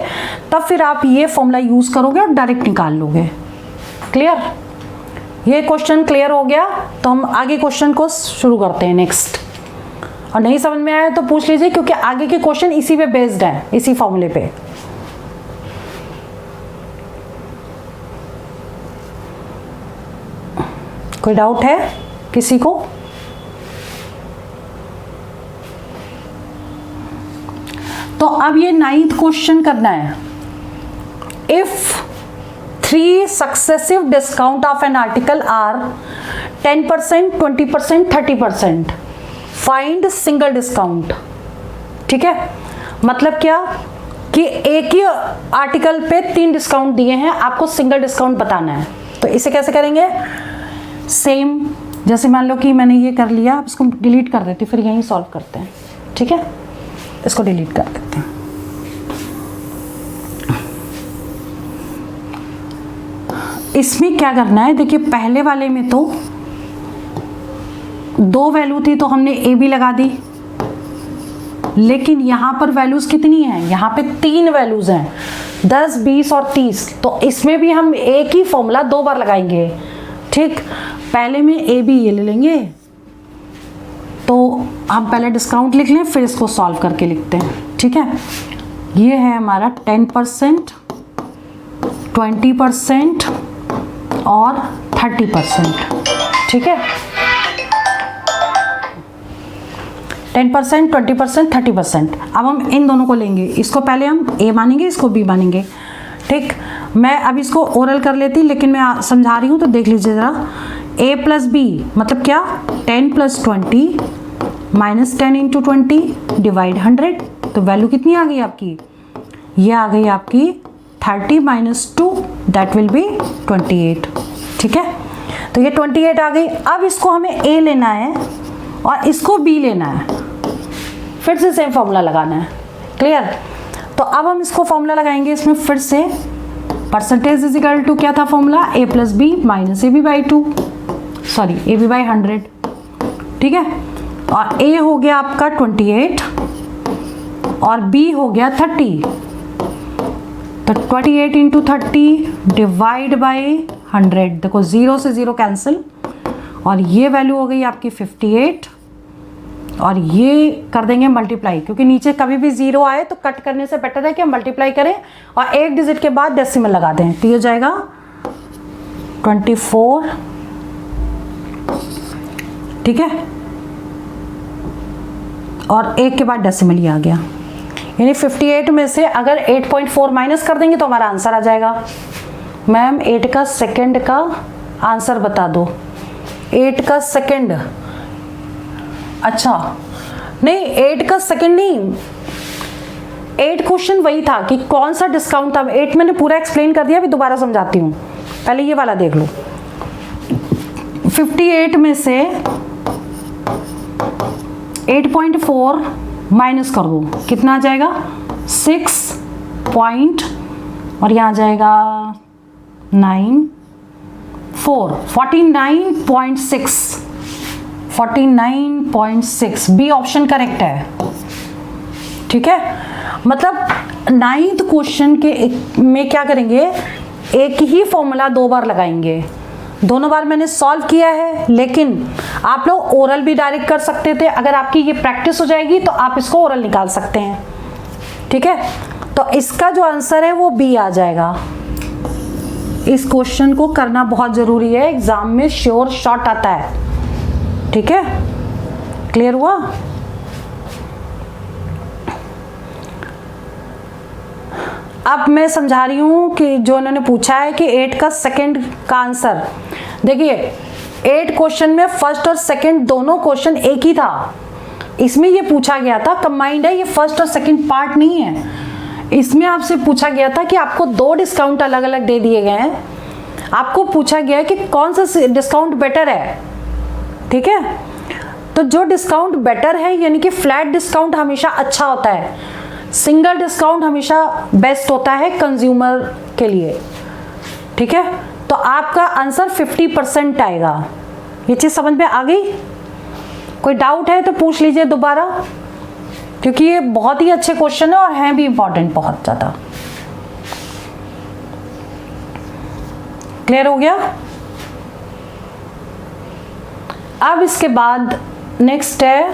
तब फिर आप ये फॉर्मूला यूज करोगे और डायरेक्ट निकाल लोगे। क्लियर, ये क्वेश्चन क्लियर हो गया। तो हम आगे क्वेश्चन को शुरू करते हैं नेक्स्ट। और नहीं समझ में आया तो पूछ लीजिए, क्योंकि आगे के क्वेश्चन इसी पे बेस्ड है, इसी फॉर्मूले पे। कोई डाउट है किसी को? तो अब ये 9th क्वेश्चन करना है। If 3 successive discount of an article are 10%, 20%, 30%, find single discount. ठीक है, मतलब क्या कि एक ही आर्टिकल पे 3 डिस्काउंट दिए हैं, आपको सिंगल डिस्काउंट बताना है। तो इसे कैसे करेंगे, सेम जैसे मान लो कि मैंने ये कर लिया, अब इसको डिलीट कर देती, फिर यहीं सॉल्व करते हैं। ठीक है, इसको डिलीट कर देते हैं। इसमें क्या करना है, देखिए पहले वाले में तो 2 वैल्यू थी तो हमने ए बी लगा दी, लेकिन यहाँ पर वैल्यूज कितनी हैं, यहाँ पे 3 वैल्यूज हैं, 10, 20 और 30। तो इसमें भी हम एक ही फॉर्मूला 2 बार लगाएंगे। ठीक, पहले में ए बी ये ले लेंगे, तो हम पहले डिस्काउंट लिख लें, फिर इसको सॉल्व करके लिखते हैं। ठीक है, ये है हमारा 10%, 20% और 30%। ठीक है, 10%, 20%, 30%। अब हम इन दोनों को लेंगे, इसको पहले हम ए मानेंगे, इसको बी मानेंगे। ठीक, मैं अब इसको ओरल कर लेती, लेकिन मैं समझा रही हूँ तो देख लीजिए ज़रा। a प्लस बी मतलब क्या, 10 प्लस 20 माइनस 10 इंटू 20 डिवाइड 100। तो वैल्यू कितनी आ गई आपकी, ये आ गई आपकी 30 माइनस 2, दैट विल बी 28। ठीक है, तो ये 28 आ गई। अब इसको हमें a लेना है और इसको b लेना है, फिर से सेम फॉर्मूला लगाना है। क्लियर, तो अब हम इसको फॉर्मूला लगाएंगे इसमें फिर से। परसेंटेज इज इक्वल टू क्या था formula, a plus B minus A B by 2, sorry A B by 100। ठीक है, और a हो गया आपका 28 और b हो गया 30। तो 28 इंटू 30 डिवाइड बाई 100, देखो 0 से 0 कैंसिल, और ये वैल्यू हो गई आपकी 58, और ये कर देंगे मल्टीप्लाई, क्योंकि नीचे कभी भी 0 आए तो कट करने से बेटर है कि हम मल्टीप्लाई करें और एक डिजिट के बाद डेसिमल लगा दें। तो ये हो जाएगा 24। ठीक है, और एक के बाद डेसिमल ही आ गया, यानी 58 में से अगर 8.4 माइनस कर देंगे तो हमारा आंसर आ जाएगा। मैम 8 का सेकंड का आंसर बता दो, 8 का सेकंड, अच्छा नहीं 8 का सेकंड नहीं, 8 क्वेश्चन वही था कि कौन सा डिस्काउंट था। 8 मैंने पूरा एक्सप्लेन कर दिया, अभी दोबारा समझाती हूँ, पहले ये वाला देख लो। 58 में से 8.4 माइनस कर दो, कितना आ जाएगा 6 पॉइंट और यहाँ आ जाएगा 9 4 49.6 बी ऑप्शन करेक्ट है। ठीक है, मतलब 9th क्वेश्चन के में क्या करेंगे, एक ही फॉर्मूला 2 बार लगाएंगे। दोनों बार मैंने सॉल्व किया है, लेकिन आप लोग ओरल भी डायरेक्ट कर सकते थे। अगर आपकी ये प्रैक्टिस हो जाएगी तो आप इसको ओरल निकाल सकते हैं। ठीक है, तो इसका जो आंसर है वो बी आ जाएगा। इस क्वेश्चन को करना बहुत जरूरी है, एग्जाम में श्योर शॉट आता है। ठीक है, क्लियर हुआ? अब मैं समझा रही हूं कि जो इन्होंने पूछा है कि 8 का सेकंड का आंसर, देखिए 8 क्वेश्चन में फर्स्ट और सेकंड दोनों क्वेश्चन एक ही था। इसमें ये पूछा गया था, कंबाइंड है, ये फर्स्ट और सेकंड पार्ट नहीं है। इसमें आपसे पूछा गया था कि आपको 2 डिस्काउंट अलग अलग दे दिए गए हैं, आपको पूछा गया है कि कौन सा डिस्काउंट बेटर है। ठीक है, तो जो डिस्काउंट बेटर है यानी कि फ्लैट डिस्काउंट हमेशा अच्छा होता है, सिंगल डिस्काउंट हमेशा बेस्ट होता है कंज्यूमर के लिए। ठीक है, तो आपका आंसर 50% आएगा। ये चीज समझ में आ गई? कोई डाउट है तो पूछ लीजिए दोबारा, क्योंकि ये बहुत ही अच्छे क्वेश्चन है और हैं भी इंपॉर्टेंट बहुत ज्यादा। क्लियर हो गया? अब इसके बाद नेक्स्ट है,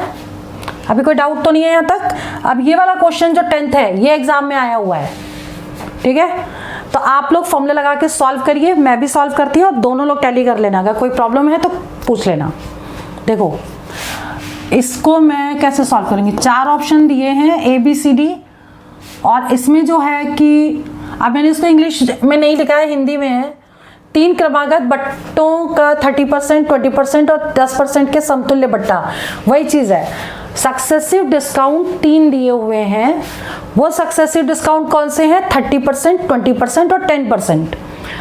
अभी कोई डाउट तो नहीं है यहाँ तक? अब ये वाला क्वेश्चन जो 10th है ये एग्जाम में आया हुआ है। ठीक है, तो आप लोग फॉर्मूला लगा के सॉल्व करिए, मैं भी सॉल्व करती हूँ और दोनों लोग टैली कर लेना। अगर कोई प्रॉब्लम है तो पूछ लेना। देखो इसको मैं कैसे सॉल्व करूंगी, 4 ऑप्शन दिए हैं ABCD, और इसमें जो है कि अब मैंने इसको इंग्लिश में नहीं लिखा है, हिंदी में है। 3 क्रमागत बट्टों का 30%, 20% और 10% के समतुल्य बट्टा, वही चीज है। सक्सेसिव डिस्काउंट 3 दिए हुए हैं, वो सक्सेसिव डिस्काउंट कौन से हैं? 30%, 20% और 10%।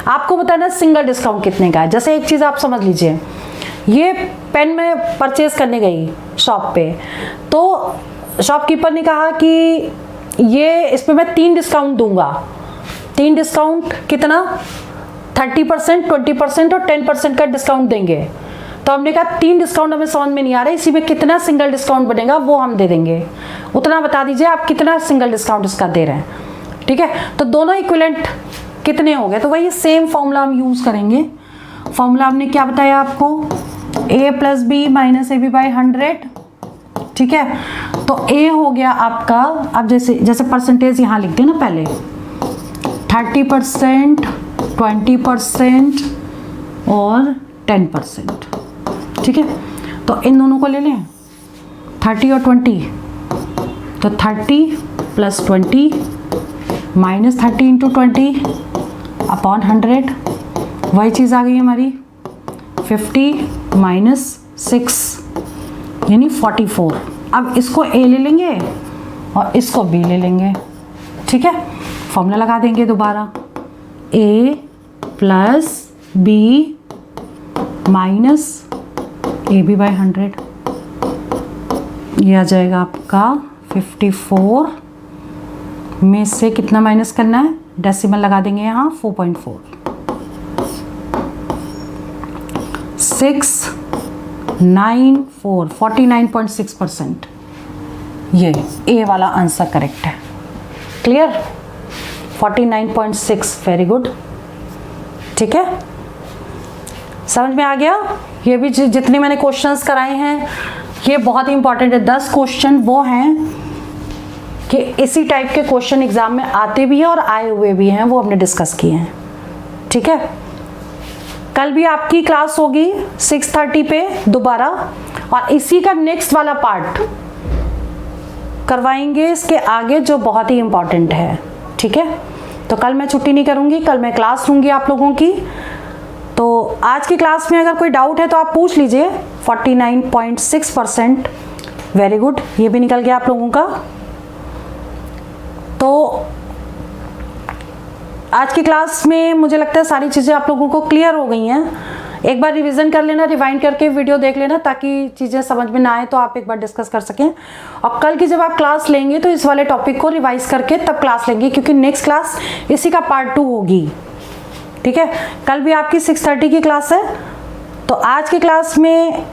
आपको बताना सिंगल डिस्काउंट कितने का है। जैसे एक चीज आप समझ लीजिए, ये पेन में परचेज करने गई शॉप पे, तो शॉपकीपर ने कहा कि ये इस पे मैं 3 डिस्काउंट दूंगा। 3 डिस्काउंट कितना? 30%, 20% और 10% का डिस्काउंट देंगे। तो हमने कहा 3 डिस्काउंट हमें समझ में नहीं आ रहा है, इसी में कितना सिंगल डिस्काउंट बनेगा वो हम दे देंगे। उतना बता दीजिए आप कितना सिंगल डिस्काउंट इसका दे रहे हैं। ठीक है, तो दोनों इक्विवेलेंट कितने हो गए? तो वही सेम फॉर्मूला हम यूज करेंगे। फॉर्मूला हमने क्या बताया आपको? a + b - ab/100। ठीक है, तो a हो गया आपका, अब जैसे परसेंटेज यहाँ लिख देना पहले, 30%, 20% और 10%। ठीक है, तो इन दोनों को ले लें, 30 और 20, तो 30 + 20 - 30 × 20 अपॉन 100, वही चीज़ आ गई हमारी। 50 - 6 यानी 44। अब इसको a ले लेंगे और इसको b ले लेंगे। ठीक है, फॉर्मूला लगा देंगे दोबारा, a + b - ab/100, ये आ जाएगा आपका 54 में से कितना माइनस करना है? डेसिमल लगा देंगे यहाँ 4.4, 694, 49.6%। ये ए वाला आंसर करेक्ट है। क्लियर? 49.6, very good. ठीक है, समझ में आ गया? ये भी जितने मैंने क्वेश्चंस कराए हैं ये बहुत ही इंपॉर्टेंट है। 10 क्वेश्चन वो हैं कि इसी टाइप के क्वेश्चन एग्जाम में आते भी हैं और आए हुए भी हैं, वो हमने डिस्कस किए हैं। ठीक है, कल भी आपकी क्लास होगी 6:30 पे दोबारा, और इसी का नेक्स्ट वाला पार्ट करवाएंगे इसके आगे, जो बहुत ही इंपॉर्टेंट है। ठीक है, तो कल मैं छुट्टी नहीं करूंगी, कल मैं क्लास लूंगी आप लोगों की। तो आज की क्लास में अगर कोई डाउट है तो आप पूछ लीजिए। 49.6%, वेरी गुड, ये भी निकल गया आप लोगों का। तो आज की क्लास में मुझे लगता है सारी चीज़ें आप लोगों को क्लियर हो गई हैं। एक बार रिवीजन कर लेना, रिवाइंड करके वीडियो देख लेना ताकि चीज़ें समझ में ना आए तो आप एक बार डिस्कस कर सकें। और कल की जब आप क्लास लेंगे तो इस वाले टॉपिक को रिवाइज करके तब क्लास लेंगे, क्योंकि नेक्स्ट क्लास इसी का पार्ट 2 होगी। ठीक है, कल भी आपकी 6:30 की क्लास है, तो आज की क्लास में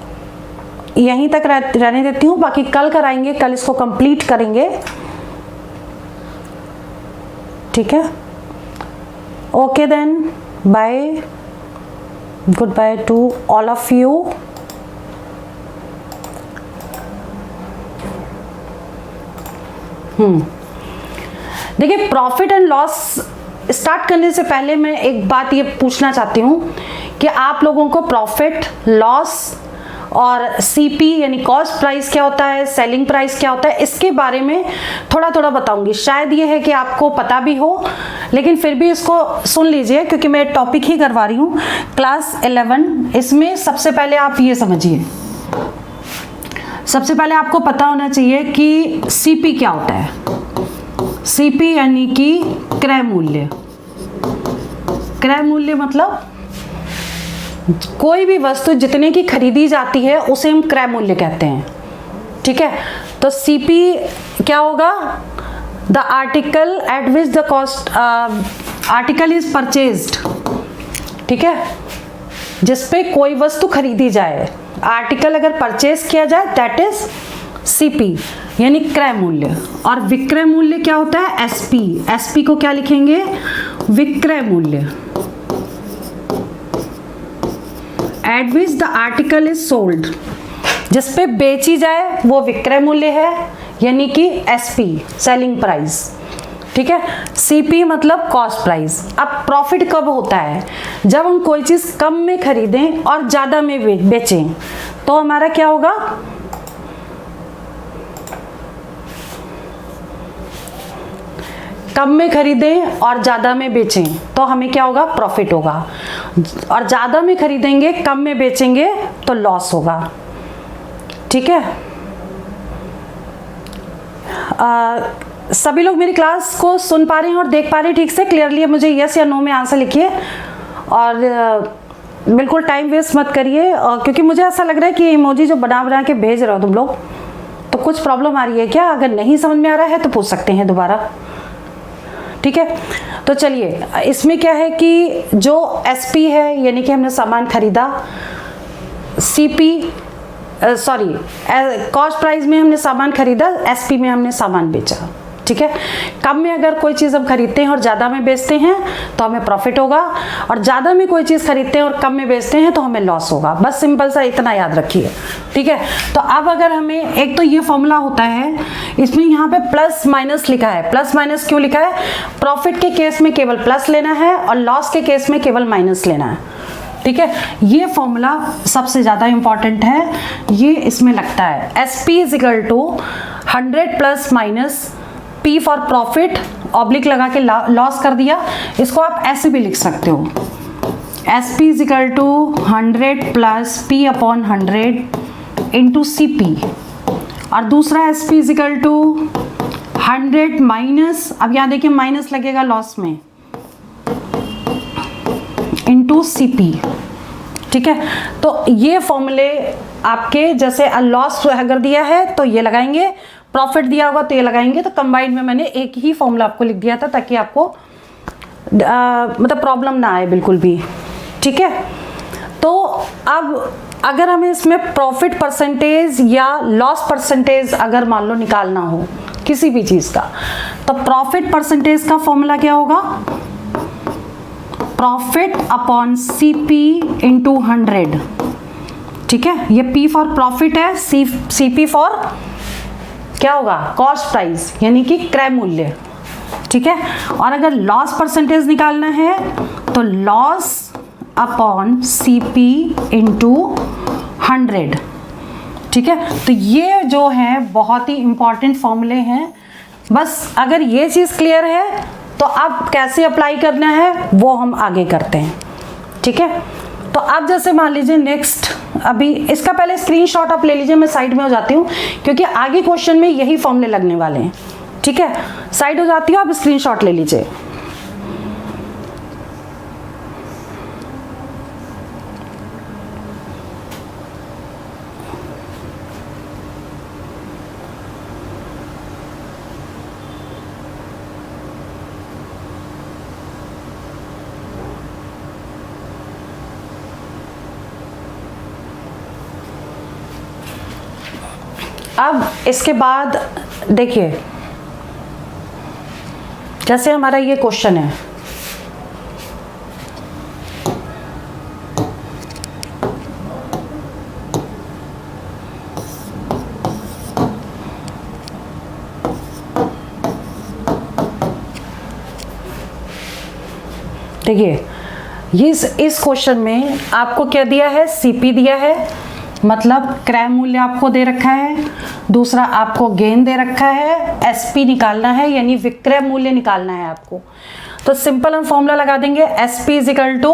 यहीं तक रहने देती हूँ, बाकी कल कराएंगे, कल इसको कंप्लीट करेंगे। ठीक है, okay then, bye, goodbye to all of you. देखिए, प्रॉफिट एंड लॉस स्टार्ट करने से पहले मैं एक बात ये पूछना चाहती हूँ कि आप लोगों को प्रॉफिट, लॉस और सीपी यानी कॉस्ट प्राइस क्या होता है, सेलिंग प्राइस क्या होता है, इसके बारे में थोड़ा थोड़ा बताऊंगी। शायद ये है कि आपको पता भी हो, लेकिन फिर भी इसको सुन लीजिए क्योंकि मैं टॉपिक ही करवा रही हूँ क्लास 11। इसमें सबसे पहले आप ये समझिए, सबसे पहले आपको पता होना चाहिए कि सीपी क्या होता है। सीपी यानी कि क्रय मूल्य। क्रय मूल्य मतलब कोई भी वस्तु जितने की खरीदी जाती है उसे हम क्रय मूल्य कहते हैं। ठीक है, तो सीपी क्या होगा? The article eight which the cost article is purchased. ठीक है, जिसपे कोई वस्तु खरीदी जाए, आर्टिकल अगर परचेज किया जाए दैट इज सीपी यानी क्रय मूल्य। और विक्रय मूल्य क्या होता है? एसपी। एसपी को क्या लिखेंगे? विक्रय मूल्य। Eight which the article is sold, जिसपे बेची जाए वो विक्रय मूल्य है यानी कि एसपी, सेलिंग प्राइस। ठीक है, सीपी मतलब कॉस्ट प्राइस। अब प्रॉफिट कब होता है? जब हम कोई चीज कम में खरीदें और ज्यादा में बेचें, तो हमारा क्या होगा? कम में खरीदें और ज़्यादा में बेचें तो हमें क्या होगा? प्रॉफिट होगा। और ज़्यादा में खरीदेंगे, कम में बेचेंगे तो लॉस होगा। ठीक है, सभी लोग मेरी क्लास को सुन पा रहे हैं और देख पा रहे हैं ठीक से, क्लियरली? मुझे यस या नो में आंसर लिखिए और बिल्कुल टाइम वेस्ट मत करिए, क्योंकि मुझे ऐसा लग रहा है कि इमोजी जो बना के भेज रहे हो तुम लोग, तो कुछ प्रॉब्लम आ रही है क्या? अगर नहीं समझ में आ रहा है तो पूछ सकते हैं दोबारा। ठीक है, तो चलिए, इसमें क्या है कि जो एसपी है यानी कि हमने सामान खरीदा, सीपी सॉरी कॉस्ट प्राइस में हमने सामान खरीदा, एसपी में हमने सामान बेचा। ठीक है, कम में अगर कोई चीज़ हम खरीदते हैं और ज़्यादा में बेचते हैं तो हमें प्रॉफिट होगा, और ज़्यादा में कोई चीज़ खरीदते हैं और कम में बेचते हैं तो हमें लॉस होगा। बस सिंपल सा इतना याद रखिए। ठीक है, तो अब अगर हमें एक तो ये फॉर्मूला होता है, इसमें यहाँ पे प्लस माइनस लिखा है। प्लस माइनस क्यों लिखा है? प्रॉफिट के केस में केवल प्लस लेना है और लॉस के केस में केवल माइनस लेना है। ठीक है, ये फॉर्मूला सबसे ज़्यादा इंपॉर्टेंट है, ये इसमें लगता है। SP is equal to 100 plus minus P for profit, oblique लगा के लॉस कर दिया। इसको आप ऐसे भी लिख सकते हो, SP is equal to 100 plus P upon 100 into CP, और दूसरा SP is equal to 100 minus, अब यहाँ देखिए माइनस लगेगा लॉस में, इंटू CP। ठीक है, तो ये फॉर्मूले आपके जैसे लॉस अगर दिया है तो ये लगाएंगे, प्रॉफिट दिया होगा तो ये लगाएंगे, तो कंबाइंड में मैंने एक ही फॉर्मूला आपको लिख दिया था ताकि आपको मतलब प्रॉब्लम ना आए बिल्कुल भी। ठीक है, तो अब अगर हमें इसमें प्रॉफिट परसेंटेज या लॉस परसेंटेज अगर मान लो निकालना हो किसी भी चीज़ का, तो प्रॉफिट परसेंटेज का फॉर्मूला क्या होगा? Profit upon CP into 100। ठीक है, ये P फॉर प्रॉफिट है, CP फॉर क्या होगा? कॉस्ट प्राइस यानी कि क्रय मूल्य। ठीक है, और अगर लॉस परसेंटेज निकालना है तो लॉस अपॉन CP इंटू 100। ठीक है, तो ये जो है बहुत ही इंपॉर्टेंट फॉर्मूले हैं। बस अगर ये चीज़ क्लियर है तो अब कैसे अप्लाई करना है वो हम आगे करते हैं। ठीक है, तो अब जैसे मान लीजिए नेक्स्ट, अभी इसका पहले स्क्रीनशॉट आप ले लीजिए, मैं साइड में हो जाती हूँ क्योंकि आगे क्वेश्चन में यही फॉर्मूले लगने वाले हैं। ठीक है, साइड हो जाती हूँ, आप स्क्रीनशॉट ले लीजिए। अब इसके बाद देखिए, जैसे हमारा ये क्वेश्चन है, देखिए इस क्वेश्चन में आपको क्या दिया है, सीपी दिया है, मतलब क्रय मूल्य आपको दे रखा है, दूसरा आपको गेन दे रखा है, एसपी निकालना है यानी विक्रय मूल्य निकालना है आपको। तो सिंपल हम फॉर्मूला लगा देंगे, एसपी इज इक्वल टू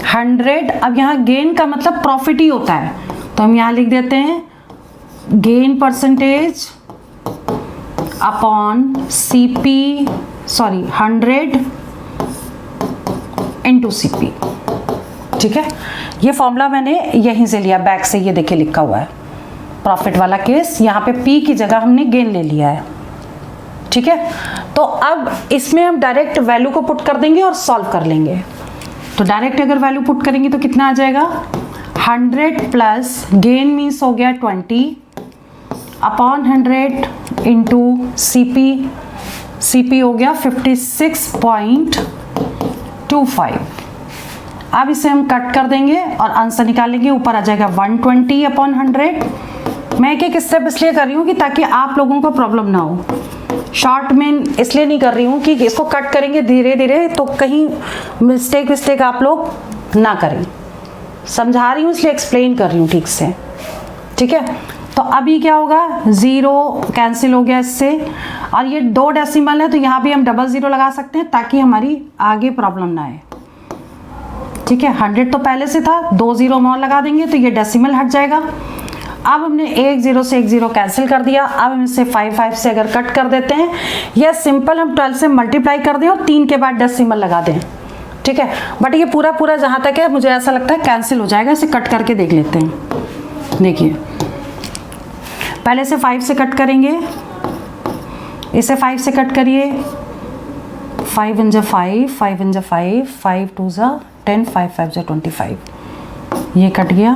100। अब यहाँ गेन का मतलब प्रॉफिट ही होता है, तो हम यहाँ लिख देते हैं gain percentage upon CP, sorry 100 into CP. ठीक है, ये फॉर्मूला मैंने यहीं से लिया, बैक से, ये देखिए लिखा हुआ है प्रॉफिट वाला केस, यहाँ पे पी की जगह हमने गेन ले लिया है। ठीक है, तो अब इसमें हम डायरेक्ट वैल्यू को पुट कर देंगे और सॉल्व कर लेंगे। तो डायरेक्ट अगर वैल्यू पुट करेंगे तो कितना आ जाएगा, 100 प्लस गेन मीन्स हो गया 20 अपॉन 100 इंटू सीपी, सीपी हो गया 56.25। अब इसे हम कट कर देंगे और आंसर निकालेंगे, ऊपर आ जाएगा 120 अपॉन 100। मैं एक एक स्टेप इसलिए कर रही हूँ कि ताकि आप लोगों को प्रॉब्लम ना हो, शॉर्ट में इसलिए नहीं कर रही हूँ कि इसको कट करेंगे धीरे धीरे तो कहीं मिस्टेक आप लोग ना करें। समझा रही हूँ इसलिए एक्सप्लेन कर रही हूँ ठीक से। ठीक है, तो अभी क्या होगा, 0 कैंसिल हो गया इससे, और ये 2 डेसिमल है तो यहाँ भी हम डबल 0 लगा सकते हैं ताकि हमारी आगे प्रॉब्लम ना आए। ठीक है, 100 तो पहले से था, 2 0 और लगा देंगे तो ये डेसिमल हट जाएगा। अब हमने 1 0 से 1 0 कैंसिल कर दिया। अब हम इसे 5 से अगर कट कर देते हैं, या सिंपल हम 12 से मल्टीप्लाई कर दें और 3 के बाद डेसिमल लगा दें। ठीक है, बट ये पूरा जहाँ तक है मुझे ऐसा लगता है कैंसिल हो जाएगा। इसे कट करके देख लेते हैं। देखिए, पहले से 5 से कट करेंगे, इसे 5 से कट करिए, 5 × 5, 5 × 5, 5 2 × 10, 5 5 × 25, ये कट गया।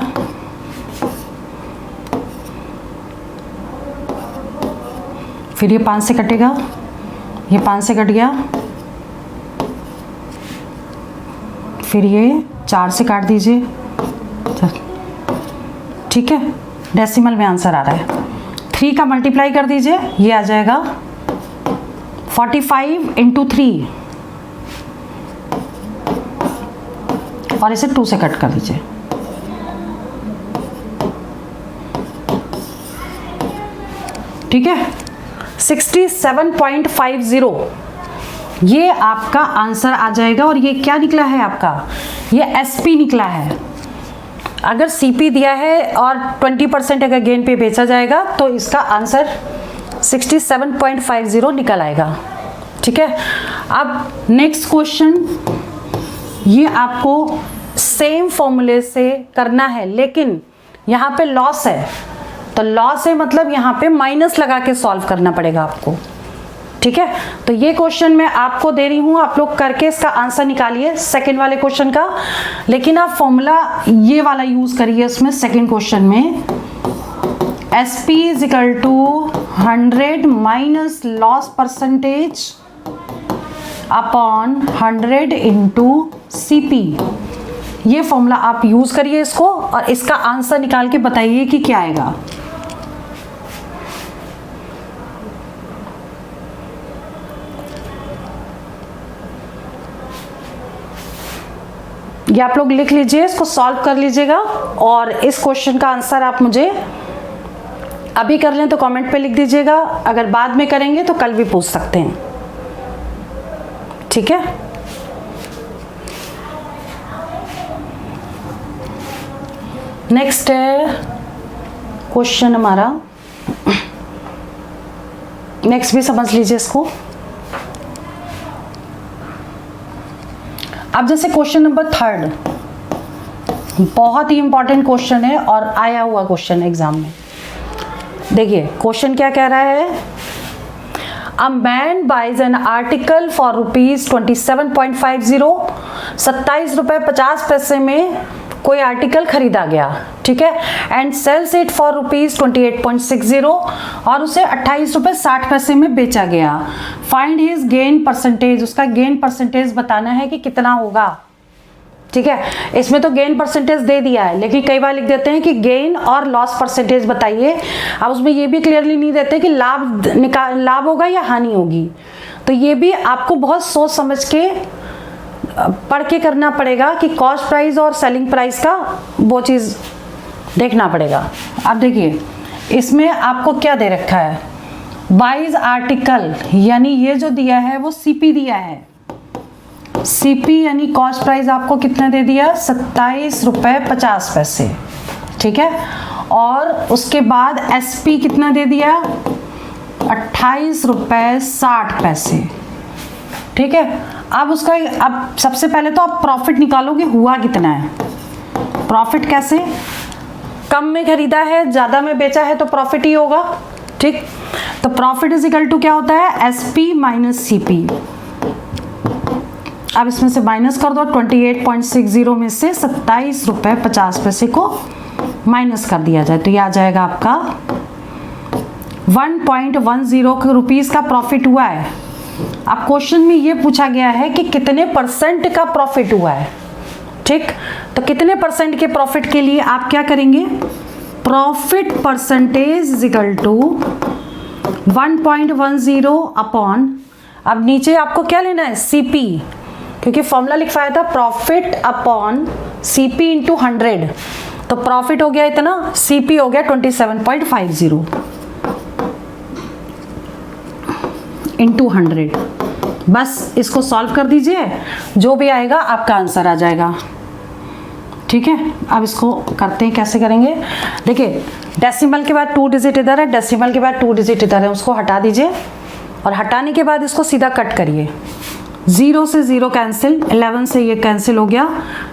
फिर ये 5 से कटेगा, ये 5 से कट गया, फिर ये 4 से काट दीजिए। ठीक है, डेसिमल में आंसर आ रहा है। 3 का मल्टीप्लाई कर दीजिए, ये आ जाएगा 45 × 3, और इसे 2 से कट कर दीजिए। ठीक है, 67.50 ये आपका आंसर आ जाएगा। और ये क्या निकला है आपका, ये एसपी निकला है। अगर सीपी दिया है और 20% अगर गेन पे बेचा जाएगा तो इसका आंसर 67.50 निकल आएगा। ठीक है, अब नेक्स्ट क्वेश्चन, ये आपको सेम फॉर्मूले से करना है, लेकिन यहाँ पे लॉस है, तो लॉस है मतलब यहाँ पे माइनस लगा के सॉल्व करना पड़ेगा आपको। ठीक है, तो ये क्वेश्चन मैं आपको दे रही हूँ, आप लोग करके इसका आंसर निकालिए सेकंड वाले क्वेश्चन का, लेकिन आप फॉर्मूला ये वाला यूज करिए उसमें। सेकंड क्वेश्चन में SP is equal to 100 minus loss percentage upon 100 into CP। ये फॉर्मूला आप यूज करिए इसको, और इसका आंसर निकाल के बताइए कि क्या आएगा। ये आप लोग लिख लीजिए, इसको सॉल्व कर लीजिएगा, और इस क्वेश्चन का आंसर आप मुझे अभी कर लें तो कमेंट पे लिख दीजिएगा, अगर बाद में करेंगे तो कल भी पूछ सकते हैं। ठीक है, नेक्स्ट है क्वेश्चन हमारा, नेक्स्ट भी समझ लीजिए इसको। अब जैसे क्वेश्चन नंबर 3 बहुत ही इंपॉर्टेंट क्वेश्चन है और आया हुआ क्वेश्चन है एग्जाम में। देखिए क्वेश्चन क्या कह रहा है, a man buys an article for ₹27.50, 27 रुपये 50 पैसे में कोई आर्टिकल खरीदा गया, ठीक है, एंड सेल्स इट फॉर ₹28.60 और उसे 28 रुपये 60 पैसे में बेचा गया। फाइंड हिज गेन परसेंटेज, उसका गेन परसेंटेज बताना है कि कितना होगा, ठीक है। इसमें तो गेन परसेंटेज दे दिया है, लेकिन कई बार लिख देते हैं कि गेन और लॉस परसेंटेज बताइए। अब उसमें ये भी क्लियरली नहीं देते कि लाभ होगा या हानि होगी, तो ये भी आपको बहुत सोच समझ के पढ़ के करना पड़ेगा कि कॉस्ट प्राइस और सेलिंग प्राइस का वो चीज़ देखना पड़ेगा। अब देखिए इसमें आपको क्या दे रखा है, बाइज आर्टिकल, यानी ये जो दिया है वो सीपी दिया है। सीपी यानी कॉस्ट प्राइस आपको कितना दे दिया, 27 रुपये 50 पैसे, ठीक है। और उसके बाद एसपी कितना दे दिया, 28 रुपये 60 पैसे, ठीक है। अब उसका अब सबसे पहले तो आप प्रॉफिट निकालोगे, हुआ कितना है। प्रॉफिट कैसे, कम में खरीदा है ज़्यादा में बेचा है तो प्रॉफिट ही होगा, ठीक। तो प्रॉफिट इज इक्वल टू क्या होता है, एसपी माइनस सीपी। अब इसमें से माइनस कर दो, 28.60 में से 27 रुपये 50 पैसे को माइनस कर दिया जाए तो ये आ जाएगा आपका 1.10 रुपीज़ का प्रॉफिट हुआ है। अब क्वेश्चन में ये पूछा गया है कि कितने परसेंट का प्रॉफिट हुआ है, ठीक। तो कितने परसेंट के प्रॉफिट के लिए आप क्या करेंगे, profit percentage is equal to 1.10 upon, अब नीचे आपको क्या लेना है, सीपी, क्योंकि फॉर्मूला लिखवाया था प्रॉफिट अपॉन सीपी इंटू 100, तो प्रॉफिट हो गया इतना, सीपी हो गया 27.50 इंटू 100। बस इसको सॉल्व कर दीजिए, जो भी आएगा आपका आंसर आ जाएगा, ठीक है। अब इसको करते हैं, कैसे करेंगे, देखिए डेसिमल के बाद 2 डिजिट इधर है, डेसिमल के बाद 2 डिजिट इधर है, उसको हटा दीजिए और हटाने के बाद इसको सीधा कट करिए। 0 से 0 कैंसिल, 11 से ये कैंसिल हो गया,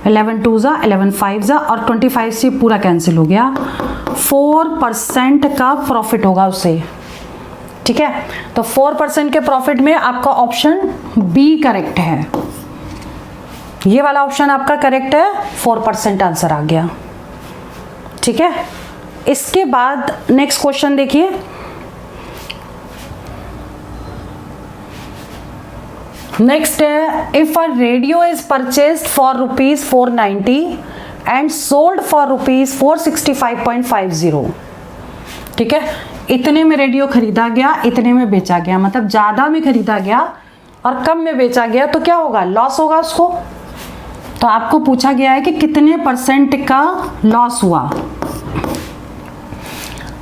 11 2 जा 11 5 जा और 25 से पूरा कैंसिल हो गया। 4% का प्रॉफिट होगा उसे, ठीक है। तो 4% के प्रॉफिट में आपका ऑप्शन बी करेक्ट है, ये वाला ऑप्शन आपका करेक्ट है, 4% आंसर आ गया, ठीक है। इसके बाद नेक्स्ट क्वेश्चन देखिए, नेक्स्ट है, if a radio is purchased for ₹490 and sold for ₹465.50, ठीक है। इतने में रेडियो खरीदा गया, इतने में बेचा गया, मतलब ज़्यादा में खरीदा गया और कम में बेचा गया, तो क्या होगा, लॉस होगा उसको। तो आपको पूछा गया है कि कितने परसेंट का लॉस हुआ।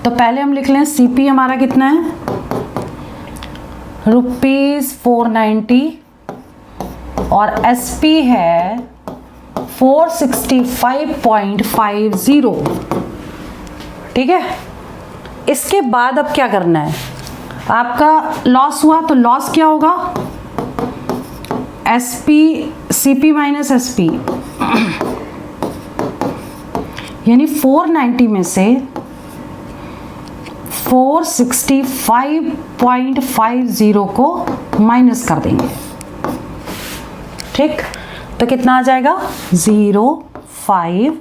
तो पहले हम लिख लें, सीपी हमारा कितना है, ₹490 और एसपी है 465.50, ठीक है। इसके बाद अब क्या करना है, आपका लॉस हुआ तो लॉस क्या होगा, एसपी सीपी माइनस एसपी, यानी 490 में से 465.50 को माइनस कर देंगे, ठीक। तो कितना आ जाएगा, 0.5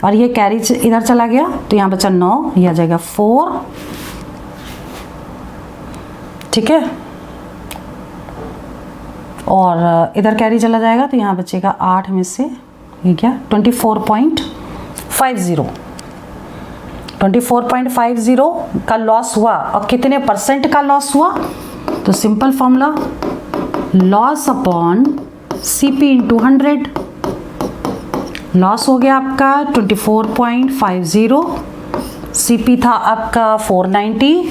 और ये कैरी इधर चला गया तो यहाँ बचा 9, ये आ जाएगा 4, ठीक है। और इधर कैरी चला जाएगा तो यहाँ बचेगा 8 में से ये क्या, 24.50। 24.50 का लॉस हुआ और कितने परसेंट का लॉस हुआ, तो simple formula, loss upon CP into 100। Loss हो गया आपका 24.50, सीपी था आपका 490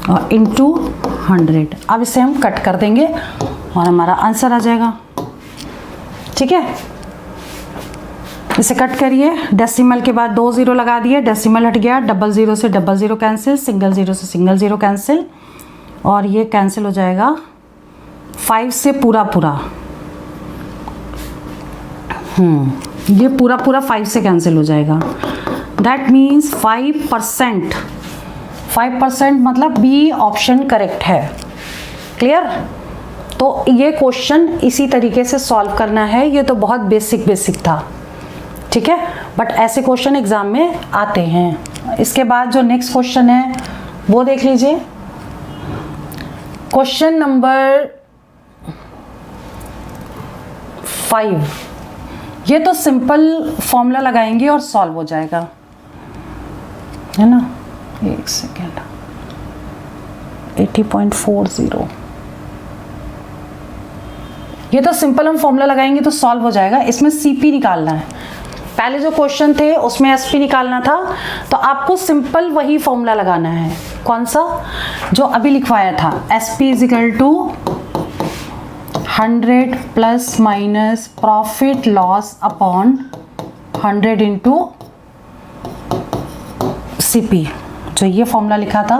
और इंटू 100। अब इसे हम कट कर देंगे और हमारा आंसर आ जाएगा, ठीक है। इसे कट करिए, डेसिमल के बाद 2 0 लगा दिए, डेसिमल हट गया, 00 से 00 कैंसिल, सिंगल 0 से सिंगल 0 कैंसिल और ये कैंसिल हो जाएगा 5 से पूरा पूरा, ये पूरा पूरा 5 से कैंसिल हो जाएगा। दैट मीन्स 5%, 5% मतलब बी ऑप्शन करेक्ट है, क्लियर। तो ये क्वेश्चन इसी तरीके से सॉल्व करना है, ये तो बहुत बेसिक था। ठीक है, बट ऐसे क्वेश्चन एग्जाम में आते हैं। इसके बाद जो नेक्स्ट क्वेश्चन है वो देख लीजिए, क्वेश्चन नंबर 5। ये तो सिंपल फॉर्मूला लगाएंगे और सॉल्व हो जाएगा, है ना। एक सेकेंड, 80.40, ये तो सिंपल हम फॉर्मूला लगाएंगे तो सॉल्व हो जाएगा। इसमें सीपी निकालना है, पहले जो क्वेश्चन थे उसमें एसपी निकालना था, तो आपको सिंपल वही फॉर्मूला लगाना है। कौन सा? जो अभी लिखवाया था, SP is equal to 100 plus minus profit loss upon 100 into CP, जो ये फॉर्मूला लिखा था,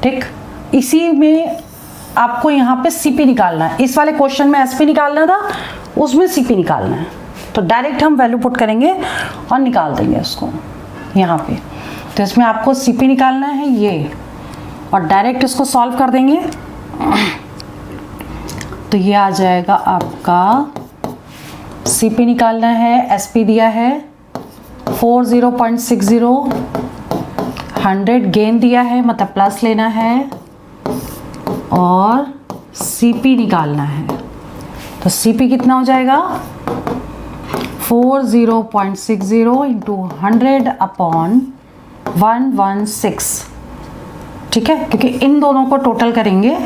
ठीक। इसी में आपको यहाँ पे सीपी निकालना है। इस वाले क्वेश्चन में एसपी निकालना था, उसमें सीपी निकालना है, तो डायरेक्ट हम वैल्यू पुट करेंगे और निकाल देंगे उसको यहाँ पे। तो इसमें आपको सीपी निकालना है ये, और डायरेक्ट इसको सॉल्व कर देंगे, तो ये आ जाएगा आपका, सीपी निकालना है, एसपी दिया है 40.60, 100 गेन दिया है, मतलब प्लस लेना है, और सीपी निकालना है। तो सीपी कितना हो जाएगा? 40.60 इंटू 100 अपॉन 116, ठीक है, क्योंकि इन दोनों को टोटल करेंगे